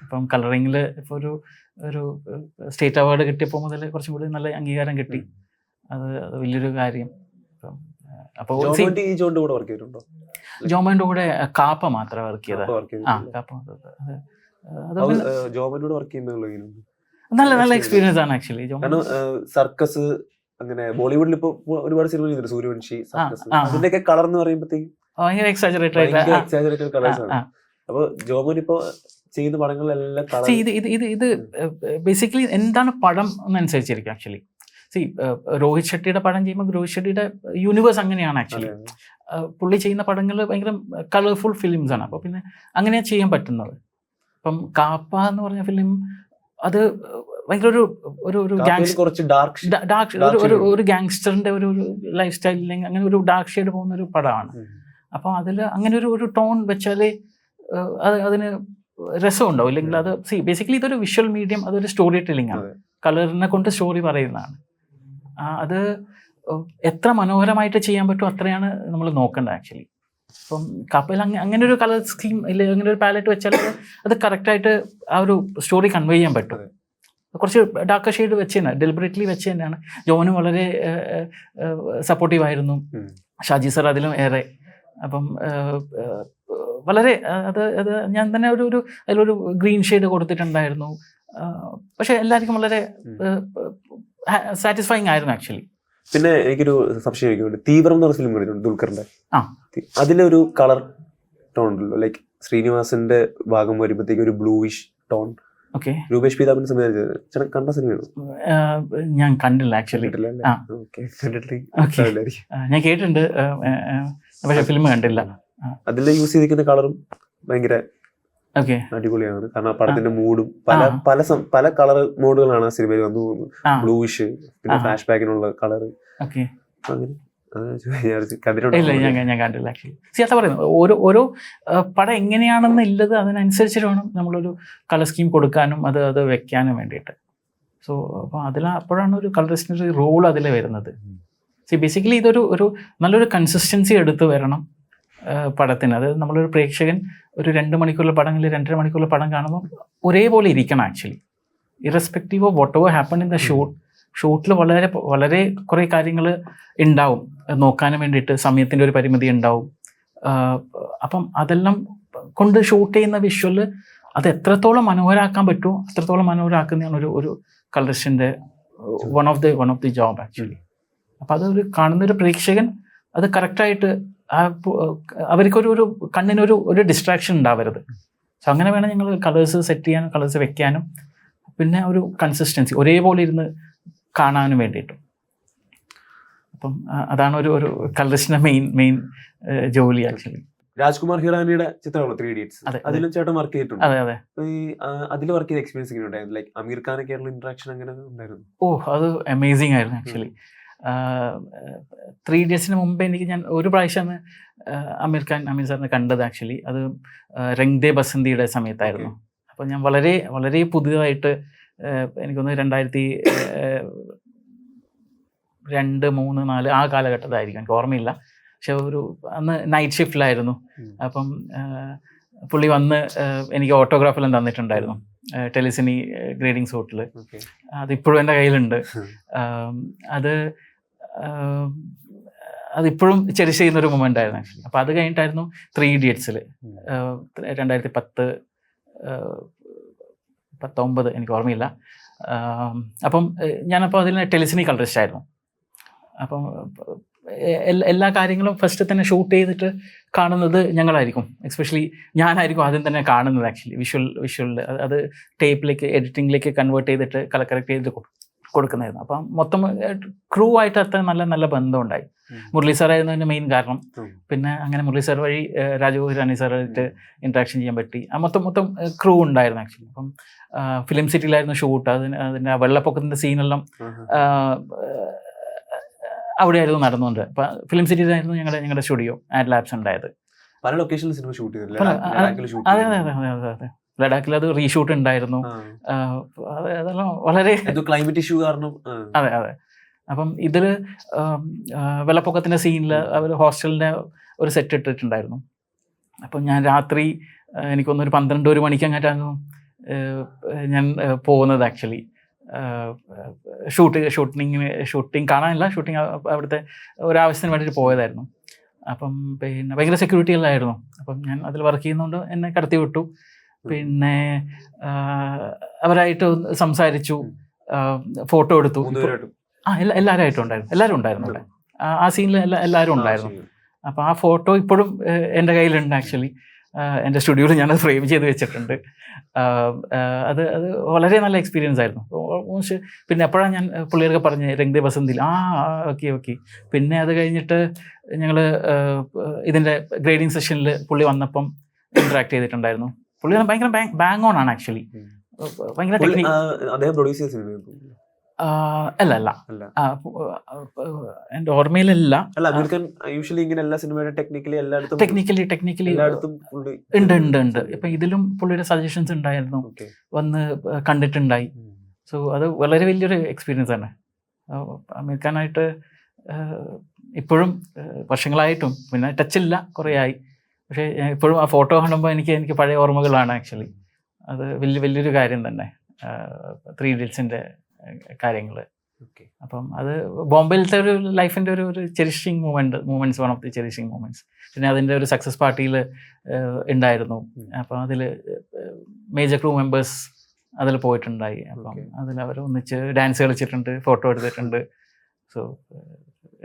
ഇപ്പം കളറിങ്ങിൽ ഇപ്പോൾ ഒരു സ്റ്റേറ്റ് അവാർഡ് കിട്ടിയപ്പോൾ മുതൽ കുറച്ചും കൂടി നല്ല അംഗീകാരം കിട്ടി. അത് വലിയൊരു കാര്യം. അപ്പോൾ ജോമോന്റെ കൂടെ കാപ്പ മാത്രമേ വർക്ക് ചെയ്തത്. കാപ്പ നല്ല എക്സ്പീരിയൻസ് ആണ് ആക്ച്വലി. സർക്കസ് അങ്ങനെ ബോളിവുഡിൽ ഇപ്പൊ ഒരുപാട് സിനിമ ചെയ്തിട്ടുണ്ട്. സൂര്യവംശി, അതിന്റെയൊക്കെ കളർ എന്ന് പറയുമ്പോഴത്തേക്കും ഭയങ്കര എക്സാജറേറ്റഡ് കളേഴ്സ് ആണ്. അപ്പൊ ജോമോൻ ഇപ്പൊ ചെയ്യുന്ന പടങ്ങളിലെല്ലാം ഇത് ബേസിക്കലി എന്താണ് പടം എന്നനുസരിച്ചിരിക്കും ആക്ച്വലി. രോഹിത് ഷെട്ടിയുടെ പടം ചെയ്യുമ്പോൾ രോഹിത് ഷെട്ടിയുടെ യൂണിവേഴ്സ് അങ്ങനെയാണ് ആക്ച്വലി. പുള്ളി ചെയ്യുന്ന പടങ്ങൾ ഭയങ്കര കളർഫുൾ ഫിലിംസ് ആണ്. അപ്പോൾ പിന്നെ അങ്ങനെയാണ് ചെയ്യാൻ പറ്റുന്നത്. ഇപ്പം കാപ്പ എന്ന് പറഞ്ഞ ഫിലിം അത് ഭയങ്കര ഒരു ഗാങ്സ്റ്ററിന്റെ ഒരു ലൈഫ് സ്റ്റൈലില്ലെങ്കിൽ അങ്ങനെ ഒരു ഡാർക്ക് ഷെയ്ഡ് പോകുന്ന ഒരു പടമാണ്. അപ്പോൾ അതിൽ അങ്ങനെ ഒരു ടോൺ വെച്ചാലേ അതിന് രസമുണ്ടാവും. ഇല്ലെങ്കിൽ അത് ബേസിക്കലി ഇതൊരു വിഷ്വൽ മീഡിയം, അതൊരു സ്റ്റോറി ടെല്ലിംഗ് ആണ്. കളറിനെ കൊണ്ട് സ്റ്റോറി പറയുന്നതാണ്. അത് എത്ര മനോഹരമായിട്ട് ചെയ്യാൻ പറ്റും അത്രയാണ് നമ്മൾ നോക്കേണ്ടത് ആക്ച്വലി. അപ്പം കപ്പൽ അങ്ങനെ ഒരു കളർ സ്കീം ഇല്ലെങ്കിൽ അങ്ങനെ ഒരു പാലറ്റ് വെച്ചാൽ അത് കറക്റ്റായിട്ട് ആ ഒരു സ്റ്റോറി കൺവേ ചെയ്യാൻ പറ്റും. കുറച്ച് ഡാർക്ക് ഷെയ്ഡ് വെച്ച് തന്നെ ഡെലിബറേറ്റ്ലി വെച്ച് തന്നെയാണ്. ജോനും വളരെ സപ്പോർട്ടീവ് ആയിരുന്നു, ഷാജി സർ അതിലും ഏറെ. അപ്പം വളരെ അത് ഞാൻ തന്നെ അതിലൊരു ഗ്രീൻ ഷെയ്ഡ് കൊടുത്തിട്ടുണ്ടായിരുന്നു. പക്ഷെ എല്ലാവർക്കും വളരെ സാറ്റിസ്ഫൈങ് ആയിരുന്നു ആക്ച്വലി. പിന്നെ എനിക്കൊരു സംശയം ചോദിക്കുന്നുണ്ട്. തീവ്രം എന്ന് പറഞ്ഞ ഫിലിം കണ്ടിട്ടുണ്ട് ദുൽഖറിന്റെ. അതിലൊരു കളർ ടോൺ ഉണ്ടല്ലോ, ലൈക്ക് ശ്രീനിവാസന്റെ ഭാഗം വരുമ്പോഴത്തേക്ക് ഒരു ബ്ലൂയിഷ് ടോൺ. രൂപേഷ് പീതാമിന്റെ സമയം കണ്ട സിനിമയാണ്? ഞാൻ കണ്ടില്ല ആക്ച്വലി. ഞാൻ കേട്ടിട്ടുണ്ട്, പക്ഷെ ഫിലിം കണ്ടില്ല. അതിൽ യൂസ് ചെയ്തിരിക്കുന്ന കളറും ഭയങ്കര അടിപൊളിയാണ്. കാരണം പടത്തിന്റെ മൂഡും പല കളർ മോഡുകളാണ് ആ സിനിമയിൽ വന്നു പോകുന്നത്. ബ്ലൂയിഷ്, പിന്നെ ഫ്ലാഷ് ബാക്കിനുള്ള കളറ്. ഇല്ല, ഞാൻ കണ്ടില്ല ആക്ച്വലി. അതാ പറയുന്നത്, ഓരോ പടം എങ്ങനെയാണെന്ന് ഇല്ലത് അതിനനുസരിച്ചിട്ട് വേണം നമ്മളൊരു കളർ സ്കീം കൊടുക്കാനും അത് വെക്കാനും വേണ്ടിയിട്ട്. സോ അപ്പോൾ അപ്പോഴാണ് ഒരു കളറിസ്റ്റിൻ്റെ ഒരു റോൾ അതിൽ വരുന്നത്. ബേസിക്കലി ഇതൊരു നല്ലൊരു കൺസിസ്റ്റൻസി എടുത്ത് വരണം പടത്തിന്. അതായത് നമ്മളൊരു പ്രേക്ഷകൻ ഒരു 2 മണിക്കൂറുള്ള പടം അല്ലെങ്കിൽ 2.5 മണിക്കൂറുള്ള പടം കാണുമ്പോൾ ഒരേപോലെ ഇരിക്കണം actually. Irrespective of whatever happen in the ഷൂട്ടിൽ വളരെ കുറേ കാര്യങ്ങൾ ഉണ്ടാവും നോക്കാനും വേണ്ടിയിട്ട്. സമയത്തിൻ്റെ ഒരു പരിമിതി ഉണ്ടാവും. അപ്പം അതെല്ലാം കൊണ്ട് ഷൂട്ട് ചെയ്യുന്ന വിഷ്വല് അത് എത്രത്തോളം മനോഹരമാക്കാൻ പറ്റുമോ അത്രത്തോളം മനോഹരമാക്കുന്നതാണ് ഒരു കളറിസ്റ്റിൻ്റെ one of the job actually. അപ്പം അതൊരു കാണുന്നൊരു പ്രേക്ഷകൻ അത് കറക്റ്റായിട്ട് അവർക്കൊരു കണ്ണിനൊരു ഡിസ്ട്രാക്ഷൻ ഉണ്ടാവരുത്. സോ അങ്ങനെ വേണം ഞങ്ങൾ കളേഴ്സ് സെറ്റ് ചെയ്യാനും കളേഴ്സ് വെക്കാനും, പിന്നെ ഒരു കൺസിസ്റ്റൻസി ഒരേപോലെ ഇരുന്ന് കാണാനും വേണ്ടിയിട്ടും. അപ്പം അതാണ് ഒരു കളറിസ്റ്റിന്റെ മെയിൻ ജോലി ആക്ച്വലി. രാജ്കുമാർ ഹിറാനിയുടെ ചിത്രമാണ് 3 Idiots. അതിലും ചേട്ടൻ വർക്ക് ചെയ്തിട്ടുണ്ട്. അതെ. അതിൽ വർക്ക് ചെയ്ത എക്സ്പീരിയൻസ് എങ്ങനെ ഉണ്ടായിരുന്നു? ലൈക്ക് അമീർ ഖാനൊക്കെയുള്ള ഇന്ററാക്ഷൻ അങ്ങനെ ഉണ്ടായിരുന്നു? അത് അമേസിങ് ആയിരുന്നു ആക്ച്വലി. 3 Idiotsന് മുമ്പേ ഞാൻ ഒരു പ്രാവശ്യമാണ് അമീർ സാറിനെ കണ്ടത് ആക്ച്വലി. അത് രംഗ് ദേ ബസന്തിയുടെ സമയത്തായിരുന്നു. അപ്പോൾ ഞാൻ വളരെ വളരെ പുതിയതായിട്ട് എനിക്കൊന്ന് 2002, 3, 4 ആ കാലഘട്ടത്തിലായിരിക്കും, എനിക്ക് ഓർമ്മയില്ല. പക്ഷെ അന്ന് നൈറ്റ് ഷിഫ്റ്റിലായിരുന്നു. അപ്പം പുള്ളി വന്ന് എനിക്ക് ഓട്ടോഗ്രാഫെല്ലാം തന്നിട്ടുണ്ടായിരുന്നു ടെലിസിനി ഗ്രേഡിങ് സൂട്ടിൽ. അതിപ്പോഴും എൻ്റെ കയ്യിലുണ്ട്. അതിപ്പോഴും ചെറിയ ചെയ്യുന്നൊരു മൊമെൻ്റ് ആയിരുന്നു ആക്ച്വലി. അപ്പോൾ അത് കഴിഞ്ഞിട്ടായിരുന്നു 3 Idiotsൽ 2010, 19 എനിക്ക് ഓർമ്മയില്ല. അപ്പം ഞാനപ്പോൾ അതിൽ ടെലിസിനി കളറിസ്റ്റ് ആയിരുന്നു. അപ്പം എല്ലാ കാര്യങ്ങളും ഫസ്റ്റ് തന്നെ ഷൂട്ട് ചെയ്തിട്ട് കാണുന്നത് ഞങ്ങളായിരിക്കും. എസ്പെഷ്യലി ഞാനായിരിക്കും ആദ്യം തന്നെ കാണുന്നത് ആക്ച്വലി. വിഷ്വലിൽ അത് ടേപ്പിലേക്ക് എഡിറ്റിങ്ങിലേക്ക് കൺവേർട്ട് ചെയ്തിട്ട് കറക്റ്റ് ചെയ്ത് കൊടുക്കുന്നതായിരുന്നു. അപ്പം മൊത്തം ക്രൂ ആയിട്ട് അത്ര നല്ല ബന്ധമുണ്ടായി. മുരളി സാറായിരുന്നു അതിൻ്റെ മെയിൻ കാരണം. ഉം. പിന്നെ അങ്ങനെ മുരളി സാർ വഴി രാജു ഹിരാനി സാറായിട്ട് ഇൻട്രാക്ഷൻ ചെയ്യാൻ പറ്റി. മൊത്തം ക്രൂ ഉണ്ടായിരുന്നു ആക്ച്വലി. അപ്പം ഫിലിം സിറ്റിയിലായിരുന്നു ഷൂട്ട്. അതിൻ്റെ വെള്ളപ്പൊക്കത്തിൻ്റെ സീനെല്ലാം അവിടെയായിരുന്നു നടന്നുകൊണ്ട്. അപ്പം ഫിലിം സിറ്റിയിലായിരുന്നു ഞങ്ങളുടെ സ്റ്റുഡിയോ ആഡ് ലാബ്സ് ഉണ്ടായത്. പല ലൊക്കേഷനിൽ സിനിമ ഷൂട്ട് ചെയ്തില്ല. അതെ അതെ അതെ അതെ അതെ ലഡാക്കിൽ അത് റീഷൂട്ട് ഉണ്ടായിരുന്നു. അതെല്ലാം വളരെ ക്ലൈമറ്റ് ഇഷ്യൂ കാരണം. അതെ അതെ. അപ്പം ഇതിൽ വെള്ളപ്പൊക്കത്തിൻ്റെ സീനിൽ അവർ ഹോസ്റ്റലിൻ്റെ ഒരു സെറ്റ് ഇട്ടിട്ടുണ്ടായിരുന്നു. അപ്പം ഞാൻ രാത്രി എനിക്കൊന്നൊരു 12-1 മണിക്കങ്ങാറ്റായിരുന്നു ഞാൻ പോകുന്നത് ആക്ച്വലി. ഷൂട്ടിങ് കാണാനില്ല, ഷൂട്ടിങ് അവിടുത്തെ ഒരാവശ്യത്തിന് വേണ്ടിയിട്ട് പോയതായിരുന്നു. അപ്പം പിന്നെ ഭയങ്കര സെക്യൂരിറ്റികളായിരുന്നു. അപ്പം ഞാൻ അതിൽ വർക്ക് ചെയ്യുന്നതുകൊണ്ട് എന്നെ കടത്തി വിട്ടു. പിന്നെ അവരായിട്ട് സംസാരിച്ചു, ഫോട്ടോ എടുത്തു. എല്ലാവരായിട്ടും ഉണ്ടായിരുന്നു, എല്ലാവരും ഉണ്ടായിരുന്നു അവിടെ. ആ സീനിൽ എല്ലാവരും ഉണ്ടായിരുന്നു. അപ്പോൾ ആ ഫോട്ടോ ഇപ്പോഴും എൻ്റെ കയ്യിലുണ്ട് ആക്ച്വലി. എൻ്റെ സ്റ്റുഡിയോയിൽ ഞാനത് ഫ്രെയിം ചെയ്ത് വെച്ചിട്ടുണ്ട്. അത് വളരെ നല്ല എക്സ്പീരിയൻസ് ആയിരുന്നു. ഓൾമോസ്റ്റ് പിന്നെ എപ്പോഴാണ് ഞാൻ പുള്ളിയൊക്കെ പറഞ്ഞ് രംഗദേ ബസന്തിൽ ഓക്കെ. പിന്നെ അത് കഴിഞ്ഞിട്ട് ഞങ്ങൾ ഇതിൻ്റെ ഗ്രേഡിങ് സെഷനിൽ പുള്ളി വന്നപ്പം ഇൻട്രാക്ട് ചെയ്തിട്ടുണ്ടായിരുന്നു. പുള്ളി ഭയങ്കര ബാങ് ഓൺ ആണ് ആക്ച്വലി. ഭയങ്കര അല്ല എൻ്റെ ഓർമ്മയിലല്ല. ടെക്നിക്കലി ഉണ്ട്. ഇപ്പം ഇതിലും പുള്ളിയുടെ സജഷൻസ് ഉണ്ടായിരുന്നു, വന്ന് കണ്ടിട്ടുണ്ടായി. സോ അത് വളരെ വലിയൊരു എക്സ്പീരിയൻസ് ആണ്. അമീർ ഖാനായിട്ട് ഇപ്പോഴും വർഷങ്ങളായിട്ടും പിന്നെ ടച്ചില്ല, കുറേ ആയി. പക്ഷേ ഇപ്പോഴും ആ ഫോട്ടോ കാണുമ്പോൾ എനിക്ക് പഴയ ഓർമ്മകളാണ് ആക്ച്വലി. അത് വലിയൊരു കാര്യം തന്നെ, 3 Idiotsന്റെ കാര്യങ്ങൾ. അപ്പം അത് ബോംബെയിലത്തെ ഒരു ലൈഫിൻ്റെ ഒരു cherishing moments, one of the cherishing moments. പിന്നെ അതിൻ്റെ ഒരു സക്സസ് പാർട്ടിയിൽ ഉണ്ടായിരുന്നു. അപ്പം അതിൽ മേജർ ക്രൂ മെമ്പേഴ്സ് അതിൽ പോയിട്ടുണ്ടായി. അപ്പം അതിൽ അവർ ഒന്നിച്ച് ഡാൻസ് കളിച്ചിട്ടുണ്ട്, ഫോട്ടോ എടുത്തിട്ടുണ്ട്. So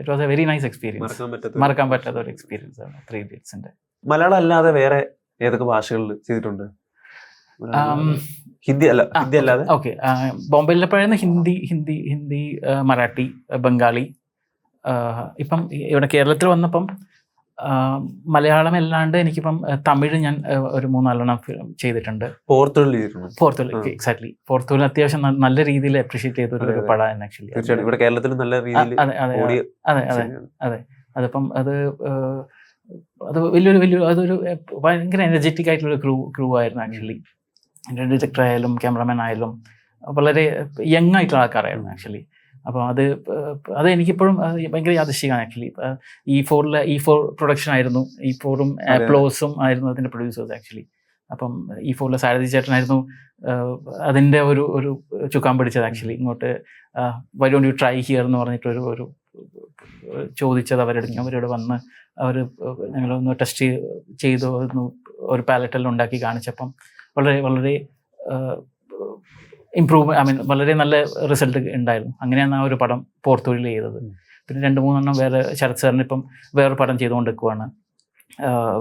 it was A very nice experience. മറക്കാൻ പറ്റാത്ത ഒരു എക്സ്പീരിയൻസ് ആണ് 3 Idiotsന്റെ. മലയാളം അല്ലാതെ വേറെ ഏതൊക്കെ ഭാഷകളിൽ ചെയ്തിട്ടുണ്ട്? ഹിന്ദി അല്ലാതെ? ഓക്കെ, ബോംബെയിലെപ്പോഴായിരുന്നു ഹിന്ദി, മറാഠി, ബംഗാളി. ഇപ്പം ഇവിടെ കേരളത്തിൽ വന്നപ്പം മലയാളം അല്ലാണ്ട് എനിക്കിപ്പം തമിഴ് ഞാൻ ഒരു 3-4 ഫിലിം ചെയ്തിട്ടുണ്ട്. പോർത്തുഗൽ എക്സാക്ട്ലി. പോർത്തുഗൽ അത്യാവശ്യം നല്ല രീതിയിൽ അപ്രീഷിയേറ്റ് ചെയ്ത ഒരു പടമാണ് ആക്ച്വലി. ഇവിടെ കേരളത്തിൽ നല്ല രീതിയിൽ. അതെ. അതിപ്പം അത് വലിയൊരു അതൊരു ഭയങ്കര എനർജറ്റിക് ആയിട്ടുള്ള ക്രൂ ആയിരുന്നു ആക്ച്വലി. എൻ്റെ ഡിറക്ടർ ആയാലും ക്യാമറമാൻ ആയാലും വളരെ യങ് ആയിട്ടുള്ള ആൾക്കാരായിരുന്നു ആക്ച്വലി. അപ്പോൾ അത് എനിക്കിപ്പോഴും ഭയങ്കര യാദൃശ്ചികമാണ് ആക്ച്വലി. E4 പ്രൊഡക്ഷൻ ആയിരുന്നു. E4ഉം പ്ലോസും ആയിരുന്നു അതിൻ്റെ പ്രൊഡ്യൂസേഴ്സ് ആക്ച്വലി. അപ്പം E4 സാരഥി ചേട്ടനായിരുന്നു അതിൻ്റെ ഒരു ചുക്കാൻ പിടിച്ചത് ആക്ച്വലി. ഇങ്ങോട്ട് why don't you try here എന്ന് പറഞ്ഞിട്ടൊരു ചോദിച്ചത് അവരോട് വന്ന് അവർ ഞങ്ങളൊന്ന് ടെസ്റ്റ് ചെയ്തു, ഒരു പാലറ്റെല്ലാം ഉണ്ടാക്കി കാണിച്ചപ്പം വളരെ വളരെ നല്ല റിസൾട്ട് ഉണ്ടായിരുന്നു. അങ്ങനെയാണ് ആ ഒരു പടം പോർത്തുഗലിൽ ചെയ്തത്. പിന്നെ 2-3 വേറെ ശരത് സാറിന് ഇപ്പം വേറൊരു പടം ചെയ്തുകൊണ്ടിരിക്കുവാണ്,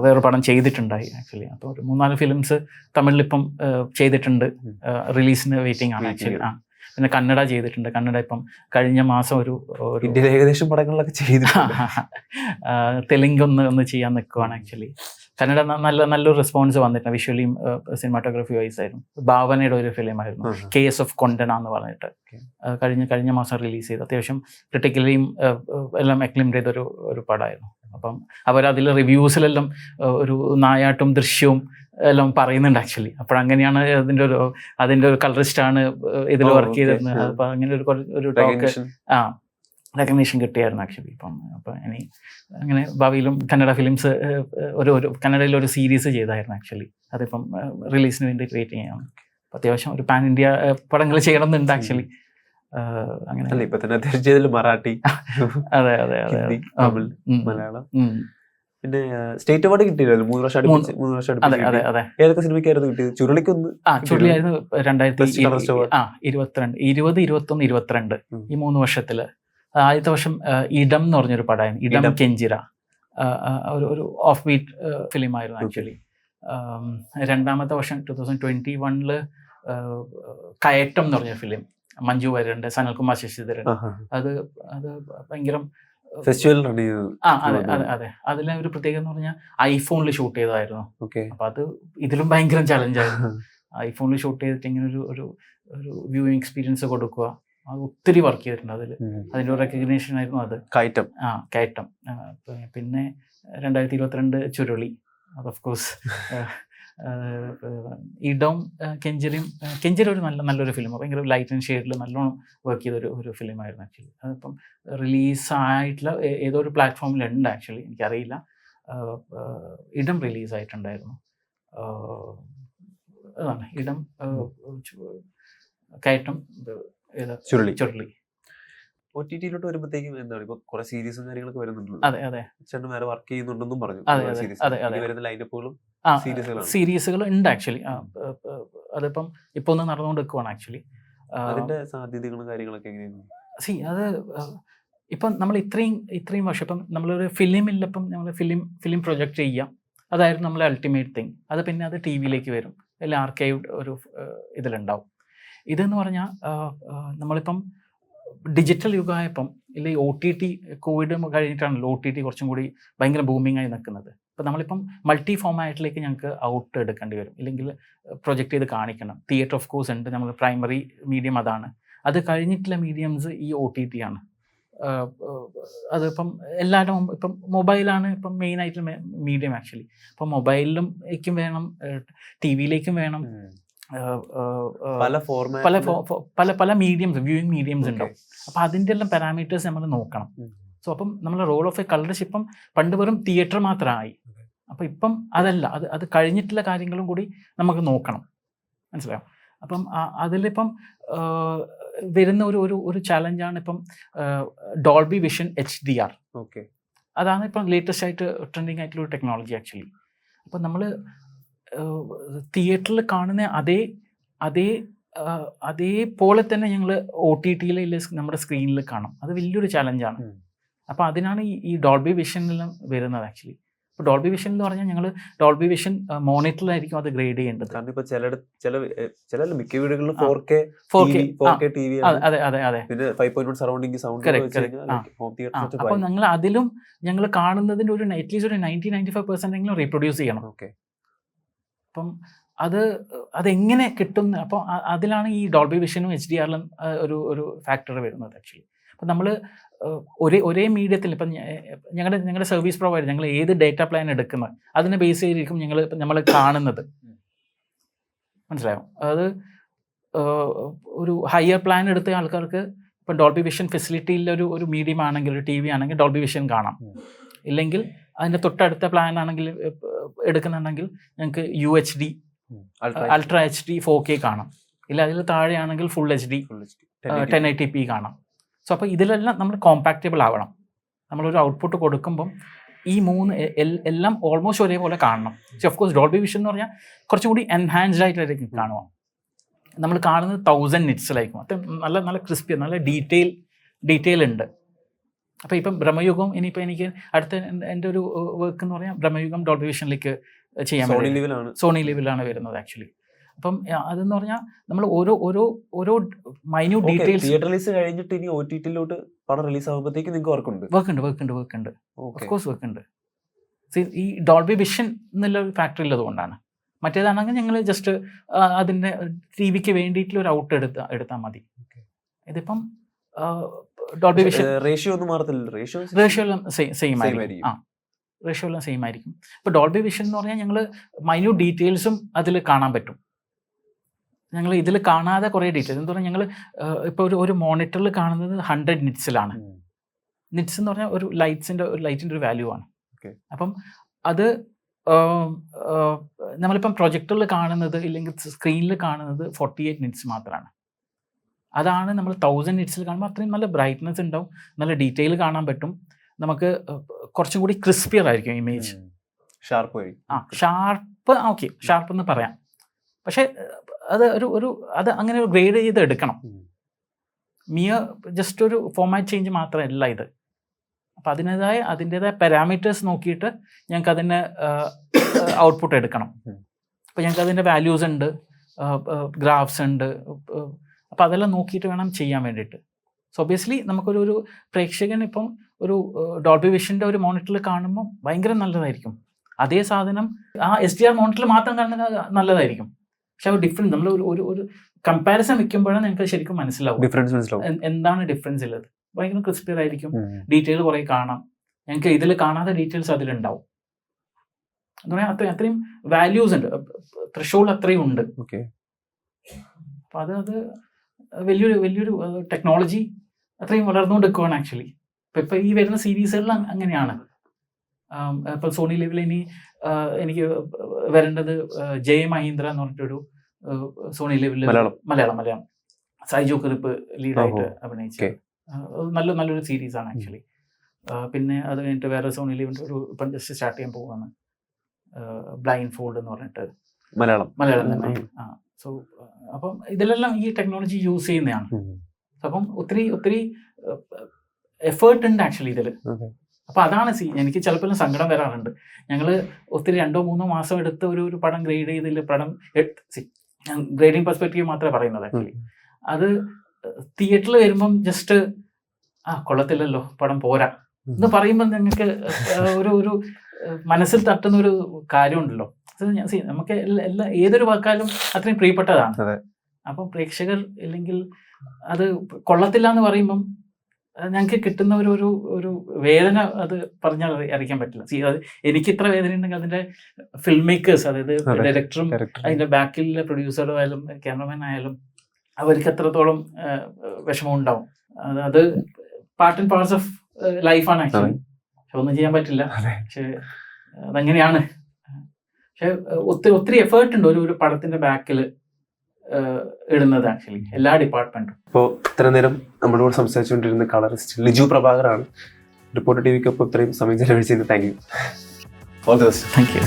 വേറൊരു പടം ചെയ്തിട്ടുണ്ടായി ആക്ച്വലി. അപ്പോൾ ഒരു 3-4 ഫിലിംസ് തമിഴിലിപ്പം ചെയ്തിട്ടുണ്ട്, റിലീസിന് വെയിറ്റിംഗ് ആണ് ആക്ച്വലി. പിന്നെ കന്നഡ ചെയ്തിട്ടുണ്ട്. കന്നഡ ഇപ്പം കഴിഞ്ഞ മാസം ഒരു ഏകദേശം പടങ്ങളിലൊക്കെ ചെയ്തിട്ടുണ്ട്. തെലുങ്ക് ഒന്ന് ചെയ്യാൻ നിൽക്കുവാണ് ആക്ച്വലി. കന്നഡ നല്ലൊരു റെസ്പോൺസ് വന്നിട്ടുണ്ട്, വിഷ്വലിയും സിനിമാറ്റോഗ്രഫി വൈസ് ആയിരുന്നു. ഭാവനയുടെ ഒരു ഫിലിമായിരുന്നു, കേസ് ഓഫ് കൊണ്ടന എന്ന് പറഞ്ഞിട്ട്. കഴിഞ്ഞ മാസം റിലീസ് ചെയ്തു. അത്യാവശ്യം ക്രിട്ടിക്കലിയും എല്ലാം അക്ലെയിംഡ് ചെയ്തൊരു പടമായിരുന്നു. അപ്പം അവരതിൽ റിവ്യൂസിലെല്ലാം ഒരു നായാട്ടും ദൃശ്യവും എല്ലാം പറയുന്നുണ്ട് ആക്ച്വലി. അപ്പോഴങ്ങനെയാണ് അതിൻ്റെ ഒരു കളറിസ്റ്റാണ് ഇതിൽ വർക്ക് ചെയ്തിരുന്നത്. അപ്പോൾ അങ്ങനെ ഒരു ടോക്ക് റെക്കഗ്നീഷൻ കിട്ടിയായിരുന്നു ആക്ച്വലി. അപ്പം ഇനി അങ്ങനെ ഭാവിയിലും കന്നഡ ഫിലിംസ് കന്നഡയിൽ ഒരു സീരീസ് ചെയ്തായിരുന്നു ആക്ച്വലി. അതിപ്പം റിലീസിന് വേണ്ടി വെയിറ്റ് ചെയ്യണം. അത്യാവശ്യം ഒരു പാൻ ഇന്ത്യ പടങ്ങൾ ചെയ്യണമെന്നുണ്ട് ആക്ച്വലി. അങ്ങനെ ഇപ്പൊ തന്നെ മറാഠി, അതെ, തമിഴ്, മലയാളം. പിന്നെ സ്റ്റേറ്റ് അവാർഡ് കിട്ടിയില്ലല്ലോ 3 വർഷം. ഏതൊക്കെ സിനിമയ്ക്കായിരുന്നു കിട്ടിയത്? ചുരുളിക്കൊന്ന്. ചുരുളിയായിരുന്നു 2022, 20, 21, 22 ഈ 3 വർഷത്തില്. ആദ്യത്തെ വർഷം ഇടം എന്ന് പറഞ്ഞൊരു പടമായിരുന്നു, ഇടം കെഞ്ചിര. ഒരു ഓഫ് ബീറ്റ് ഫിലിമായിരുന്നു ആക്ച്വലി. രണ്ടാമത്തെ വർഷം 2021 കയറ്റം എന്ന് പറഞ്ഞൊരു ഫിലിം, മഞ്ജു വാര്യരുണ്ട്, സനൽകുമാർ ശശിധരൻ. അത് ഭയങ്കര ഫെസ്റ്റിവൽ റൺ ചെയ്തത്. അതെ അതിലെ ഒരു പ്രത്യേകത എന്ന് പറഞ്ഞാൽ ഐഫോണിൽ ഷൂട്ട് ചെയ്തതായിരുന്നു. ഓക്കെ. അപ്പൊ അത് ഇതിലും ഭയങ്കര ചലഞ്ചായിരുന്നു. ഐഫോണിൽ ഷൂട്ട് ചെയ്തിട്ട് ഇങ്ങനെ ഒരു വ്യൂയിങ് എക്സ്പീരിയൻസ് കൊടുക്കുക, അത് ഒത്തിരി വർക്ക് ചെയ്തിട്ടുണ്ട് അതിൽ. അതിൻ്റെ റെക്കഗ്നീഷൻ ആയിരുന്നു അത്. കയറ്റം. കയറ്റം. പിന്നെ 2022 ചുരുളി, അത് ഓഫ് കോഴ്സ്. ഇടം, കെഞ്ചിരി ഒരു നല്ലൊരു ഫിലിം, ഭയങ്കര ലൈറ്റ് ആൻഡ് ഷെയ്ഡിൽ നല്ലോണം വർക്ക് ചെയ്ത ഒരു ഫിലിമായിരുന്നു ആക്ച്വലി. അതിപ്പം റിലീസായിട്ടുള്ള ഏതോ ഒരു പ്ലാറ്റ്ഫോമിലുണ്ട് ആക്ച്വലി, എനിക്കറിയില്ല. ഇടം റിലീസായിട്ടുണ്ടായിരുന്നു. അതാണ് ഇടം, കയറ്റം, ചുരുളി. OTT-ലോട്ട് വരുമ്പോഴത്തേക്കും എന്താണ് ഇപ്പൊ കുറെ സീരീസും കാര്യങ്ങളൊക്കെ വരുന്നുണ്ടല്ലോ. അതെ ചേട്ടൻ വേറെ വർക്ക് ചെയ്യുന്നുണ്ടെന്നും പറഞ്ഞു. വരുന്ന ലൈനപ്പുകളും സീരീസുകൾ ഉണ്ട് ആക്ച്വലി. അതിപ്പം ഇപ്പൊ ഒന്ന് നടന്നുകൊണ്ടിരിക്കുവാണ് ആക്ച്വലി. അതിന്റെ സാധ്യതകളും കാര്യങ്ങളൊക്കെ എങ്ങനെയാണ്? അത് ഇപ്പം നമ്മൾ ഇത്രയും വർഷം ഇപ്പം നമ്മളൊരു ഫിലിമില്ലപ്പം നമ്മൾ ഫിലിം പ്രൊജക്റ്റ് ചെയ്യാം, അതായിരുന്നു നമ്മളെ അൾട്ടിമേറ്റ് തിങ്. അത് പിന്നെ അത് ടി വിയിലേക്ക് വരും, അല്ലെങ്കിൽ ആർക്കൈവ്ഡ് ഒരു ഇതിലുണ്ടാവും. ഇതെന്ന് പറഞ്ഞാൽ നമ്മളിപ്പം ഡിജിറ്റൽ യുഗമായപ്പം ഇല്ലെങ്കിൽ OTT, കോവിഡ് കഴിഞ്ഞിട്ടാണല്ലോ OTT കുറച്ചും കൂടി ഭയങ്കര ബൂമിംഗ് ആയി നിൽക്കുന്നത്. ഇപ്പം നമ്മളിപ്പം മൾട്ടി ഫോമാറ്റിലേക്ക് ഞങ്ങൾക്ക് ഔട്ട് എടുക്കേണ്ടി വരും, ഇല്ലെങ്കിൽ പ്രൊജക്റ്റ് ചെയ്ത് കാണിക്കണം. തിയേറ്റർ ഓഫ് കോഴ്സ് ഉണ്ട്, നമ്മൾ പ്രൈമറി മീഡിയം അതാണ്. അത് കഴിഞ്ഞിട്ടുള്ള മീഡിയംസ് ഈ OTT ആണ്. അതിപ്പം എല്ലാവരും ഇപ്പം മൊബൈലാണ് ഇപ്പം മെയിനായിട്ടുള്ള മീഡിയം ആക്ച്വലി. അപ്പം മൊബൈലിലും വേണം, TV-യിലേക്കും വേണം, പല മീഡിയംസ്, വ്യൂയിങ് മീഡിയംസ് ഉണ്ടാവും. അപ്പം അതിൻ്റെ എല്ലാം പാരാമീറ്റേഴ്സ് നമ്മൾ നോക്കണം. സോ അപ്പം നമ്മളെ റോൾ ഓഫ് എ കളറിസ്റ്റ് ഇപ്പം പണ്ട് വെറും തിയേറ്റർ മാത്രമായി. അപ്പം ഇപ്പം അതല്ല, അത് കഴിഞ്ഞിട്ടുള്ള കാര്യങ്ങളും കൂടി നമുക്ക് നോക്കണം, മനസ്സിലായോ? അപ്പം അതിലിപ്പം വരുന്ന ഒരു ചാലഞ്ചാണ് ഇപ്പം ഡോൾബി വിഷൻ HDR. ഓക്കെ. അതാണ് ഇപ്പം ലേറ്റസ്റ്റ് ആയിട്ട് ട്രെൻഡിങ് ആയിട്ടുള്ള ഒരു ടെക്നോളജി ആക്ച്വലി. അപ്പം നമ്മൾ തിയേറ്ററിൽ കാണുന്ന അതേപോലെ തന്നെ ഞങ്ങൾ OTT-യിൽ നമ്മുടെ സ്ക്രീനിൽ കാണാം. അത് വലിയൊരു ചാലഞ്ചാണ്. അപ്പോൾ അതിനാണ് ഈ ഡോൾബി വിഷനിലെല്ലാം വരുന്നത് ആക്ച്വലി. ഇപ്പോൾ ഡോൾബി വിഷൻ എന്ന് പറഞ്ഞാൽ ഞങ്ങൾ ഡോൾബി വിഷൻ മോണിറ്ററിലായിരിക്കും അത് ഗ്രേഡ് ചെയ്യേണ്ടത്. കാരണം ഇപ്പോൾ ചില മിക്ക വീടുകളിലും 4K TV, അതെ പിന്നെ 5.1 സറൗണ്ടിങ് സൗണ്ട്. അപ്പോൾ ഞങ്ങൾ അതിലും ഞങ്ങൾ കാണുന്നതിൻ്റെ ഒരു അറ്റ്ലീസ്റ്റ് ഒരു 90-95% റീപ്രൊഡ്യൂസ് ചെയ്യണം. ഓക്കെ. അപ്പം അതെങ്ങനെ കിട്ടും? അപ്പോൾ അതിലാണ് ഈ ഡോൾബി വിഷനും HDR-ലും ഒരു ഫാക്ടർ വരുന്നത് ആക്ച്വലി. അപ്പം നമ്മൾ ഒരേ മീഡിയത്തിൽ ഇപ്പം ഞങ്ങളുടെ സർവീസ് പ്രൊവൈഡർ ഞങ്ങൾ ഏത് ഡേറ്റ പ്ലാൻ എടുക്കുന്നത് അതിനെ ബേസ് ചെയ്തിരിക്കും നമ്മൾ കാണുന്നത്, മനസ്സിലായോ? അത് ഒരു ഹയർ പ്ലാൻ എടുത്ത ആൾക്കാർക്ക് ഇപ്പം ഡോൾബി വിഷൻ ഫെസിലിറ്റിയിൽ ഒരു മീഡിയം ആണെങ്കിൽ, ഒരു TV ആണെങ്കിൽ ഡോൾബി വിഷൻ കാണാം. ഇല്ലെങ്കിൽ അതിൻ്റെ തൊട്ടടുത്ത പ്ലാൻ ആണെങ്കിൽ എടുക്കുന്നുണ്ടെങ്കിൽ ഞങ്ങൾക്ക് UHD, അൾട്രാ HD 4K കാണാം. ഇല്ല അതിൽ താഴെയാണെങ്കിൽ ഫുൾ HD 1080p കാണാം. സോ അപ്പോൾ ഇതിലെല്ലാം നമ്മൾ കോമ്പാക്റ്റബിൾ ആവണം. നമ്മളൊരു ഔട്ട്പുട്ട് കൊടുക്കുമ്പം ഈ എല്ലാം ഓൾമോസ്റ്റ് ഒരേപോലെ കാണണം. So of course Dolby vision എന്ന് പറഞ്ഞാൽ കുറച്ചും കൂടി എൻഹാൻസ്ഡ് ആയിട്ടായിരിക്കും കാണുക. നമ്മൾ കാണുന്നത് 1000 nitsലായിരിക്കും. അത് നല്ല ക്രിസ്പി, നല്ല ഡീറ്റെയിൽ ഉണ്ട്. അപ്പോൾ ഇപ്പം ബ്രഹ്മയുഗം ഇനിയിപ്പോൾ എനിക്ക് അടുത്ത എൻ്റെ ഒരു വർക്ക് എന്ന് പറഞ്ഞാൽ ബ്രഹ്മയുഗം ഡോൾബി വിഷനിലേക്ക് ചെയ്യാൻ സോണി ലെവലാണ് വരുന്നത് ആക്ച്വലി. അപ്പം അതെന്ന് പറഞ്ഞാൽ നമ്മൾ ഓരോ മൈന്യൂട്ട് ഡീറ്റെയിൽസ് തിയേറ്റർ റിലീസ് കഴിഞ്ഞിട്ട് ഇനി OTT-ലോട്ട് പടം റിലീസ് ആകുമ്പോഴത്തേക്ക് നിങ്ങൾക്ക് വർക്കുണ്ട്. Of course വർക്കുണ്ട്. ഈ ഡോൾബി വിഷൻ എന്നുള്ള ഒരു ഫാക്ടർ ഉള്ളതുകൊണ്ടാണ്. മറ്റേതാണെങ്കിൽ ഞങ്ങൾ ജസ്റ്റ് അതിൻ്റെ TV-ക്ക് വേണ്ടിയിട്ടുള്ള ഒരു ഔട്ട് എടുത്താൽ മതി. ഇതിപ്പം ഡോൾബി വിഷൻ റേഷ്യോ ഒന്നും മാറത്തില്ല. റേഷ്യോ എല്ലാം സെയിം ആയിരിക്കും. റേഷ്യോ എല്ലാം സെയിം ആയിരിക്കും. ഇപ്പോൾ ഡോൾബി വിഷൻ എന്ന് പറഞ്ഞാൽ ഞങ്ങൾ മൈന്യൂട്ട് ഡീറ്റെയിൽസും അതിൽ കാണാൻ പറ്റും. ഞങ്ങൾ ഇതിൽ കാണാതെ കുറേ ഡീറ്റെയിൽസ് എന്ന് പറഞ്ഞാൽ ഞങ്ങൾ ഇപ്പോൾ ഒരു മോണിറ്ററിൽ കാണുന്നത് 100 nitsലാണ്. നിറ്റ്സ് എന്ന് പറഞ്ഞാൽ ഒരു ലൈറ്റിൻ്റെ ഒരു വാല്യൂ ആണ്. അപ്പം അത് നമ്മളിപ്പം പ്രൊജക്ടറിൽ കാണുന്നത് ഇല്ലെങ്കിൽ സ്ക്രീനിൽ കാണുന്നത് 48 nits മാത്രമാണ്. അതാണ് നമ്മൾ 1000 nitsൽ കാണുമ്പോൾ അത്രയും നല്ല ബ്രൈറ്റ്നസ് ഉണ്ടാവും, നല്ല ഡീറ്റെയിൽ കാണാൻ പറ്റും. നമുക്ക് കുറച്ചും കൂടി ക്രിസ്പിയർ ആയിരിക്കും ഇമേജ്. ഷാർപ്പ് എന്ന് പറയാം. പക്ഷേ അത് അത് അങ്ങനെ ഗ്രേഡ് ചെയ്ത് എടുക്കണം. ജസ്റ്റ് ഒരു ഫോമാറ്റ് ചേഞ്ച് മാത്രമല്ല ഇത്. അപ്പം അതിൻ്റെതായ പാരാമീറ്റേഴ്സ് നോക്കിയിട്ട് ഞങ്ങൾക്ക് അതിന് ഔട്ട്പുട്ട് എടുക്കണം. അപ്പോൾ ഞങ്ങൾക്ക് അതിൻ്റെ വാല്യൂസ് ഉണ്ട്, ഗ്രാഫ്സ് ഉണ്ട്. അപ്പോൾ അതെല്ലാം നോക്കിയിട്ട് വേണം ചെയ്യാൻ വേണ്ടിയിട്ട്. സോ ഒബ്വിയസ്ലി നമുക്കൊരു പ്രേക്ഷകൻ ഇപ്പം ഒരു ഡോൾബി വിഷൻ്റെ ഒരു മോണിറ്ററിൽ കാണുമ്പോൾ ഭയങ്കര നല്ലതായിരിക്കും. അതേ സാധനം ആ SDR മോണിറ്ററിൽ മാത്രം കാണുന്നത് നല്ലതായിരിക്കും. പക്ഷെ ആ ഡിഫറൻസ് നമ്മൾ ഒരു കമ്പാരിസൺ വെക്കുമ്പോഴാണ് നിങ്ങൾക്ക് ശരിക്കും മനസ്സിലാവും എന്താണ് ഡിഫറൻസ് ഉള്ളത്. ഭയങ്കര ക്രിസ്പിയർ ആയിരിക്കും, ഡീറ്റെയിൽ കുറേ കാണാം. ഞങ്ങൾക്ക് ഇതിൽ കാണാത്ത ഡീറ്റെയിൽസ് അതിലുണ്ടാവും. എന്ന് പറഞ്ഞാൽ അത്രയും വാല്യൂസ് ഉണ്ട്, ത്രെഷോൾഡ് അത്രയും ഉണ്ട്. അപ്പം അത് വലിയൊരു ടെക്നോളജി അത്രയും വളർന്നുകൊണ്ടിരിക്കുകയാണ് ആക്ച്വലി. ഇപ്പം ഈ വരുന്ന സീരീസുകളിൽ അങ്ങനെയാണ്. ഇപ്പം സോണി ലിവിൽ ഇനി എനിക്ക് വരേണ്ടത് ജയ മഹീന്ദ്ര എന്ന് പറഞ്ഞിട്ടൊരു സോണി ലിവിൽ മലയാളം സൈജു കുറിപ്പ് ലീഡായിട്ട് അഭിനയിച്ച നല്ലൊരു സീരീസാണ് ആക്ച്വലി. പിന്നെ അത് കഴിഞ്ഞിട്ട് വേറെ സോണി ലിവിൻ്റെ ഇപ്പം ജസ്റ്റ് സ്റ്റാർട്ട് ചെയ്യാൻ പോവുകയാണ്, ബ്ലൈൻഡ് ഫോൾഡ് എന്ന് പറഞ്ഞിട്ട് മലയാളം തന്നെ. സോ അപ്പം ഇതിലെല്ലാം ഈ ടെക്നോളജി യൂസ് ചെയ്യുന്നതാണ്. അപ്പം ഒത്തിരി എഫേർട്ട് ഉണ്ട് ആക്ച്വലി ഇതിൽ. അപ്പം അതാണ് എനിക്ക് ചിലപ്പോൾ സങ്കടം വരാറുണ്ട്. ഞങ്ങൾ ഒത്തിരി 2-3 മാസം എടുത്ത് ഒരു പടം ഗ്രേഡ് ചെയ്തിൽ പടം ഗ്രേഡിങ് പെർസ്പെക്റ്റീവ് മാത്രമേ പറയുന്നത് ആക്ച്വലി. അത് തിയേറ്ററിൽ വരുമ്പം ജസ്റ്റ് കൊള്ളത്തില്ലല്ലോ, പടം പോരാ എന്ന് പറയുമ്പോൾ നിങ്ങൾക്ക് ഒരു മനസ്സിൽ തട്ടുന്ന ഒരു കാര്യമുണ്ടല്ലോ. നമുക്ക് ഏതൊരു വാക്കാലും അത്രയും പ്രിയപ്പെട്ടതാണ്. അപ്പം പ്രേക്ഷകർ ഇല്ലെങ്കിൽ അത് കൊള്ളത്തില്ല എന്ന് പറയുമ്പം ഞങ്ങൾക്ക് കിട്ടുന്ന ഒരു വേദന അത് പറഞ്ഞാൽ അറിയിക്കാൻ പറ്റില്ല. അത് എനിക്ക് ഇത്ര വേദന ഉണ്ടെങ്കിൽ അതിൻ്റെ ഫിൽം മേക്കേഴ്സ്, അതായത് ഡയറക്ടറും അതിൻ്റെ ബാക്കിലെ പ്രൊഡ്യൂസറും ആയാലും ക്യാമറമാൻ ആയാലും അവർക്ക് എത്രത്തോളം വിഷമം ഉണ്ടാവും. അത് പാർട്ട് ആൻഡ് പാർട്സ് ഓഫ് ലൈഫാണ് ആക്ച്വലി. പക്ഷെ ഒന്നും ചെയ്യാൻ പറ്റില്ല. പക്ഷെ അതങ്ങനെയാണ്. പക്ഷെ ഒത്തിരി എഫേർട്ട് ഉണ്ട് ഒരു പടത്തിന്റെ ബാക്കിൽ ഇടുന്നത് ആക്ച്വലി, എല്ലാ ഡിപ്പാർട്ട്മെന്റും. ഇപ്പോൾ ഇത്ര നേരം നമ്മുടെ കൂടെ സംസാരിച്ചുകൊണ്ടിരുന്ന കളറിസ്റ്റ് ലിജു പ്രഭാകറാണ്. റിപ്പോർട്ടർ ടിവിക്കൊപ്പം ഇത്രയും സമയം ചെലവഴിച്ചതിന് താങ്ക് യു. Thank you.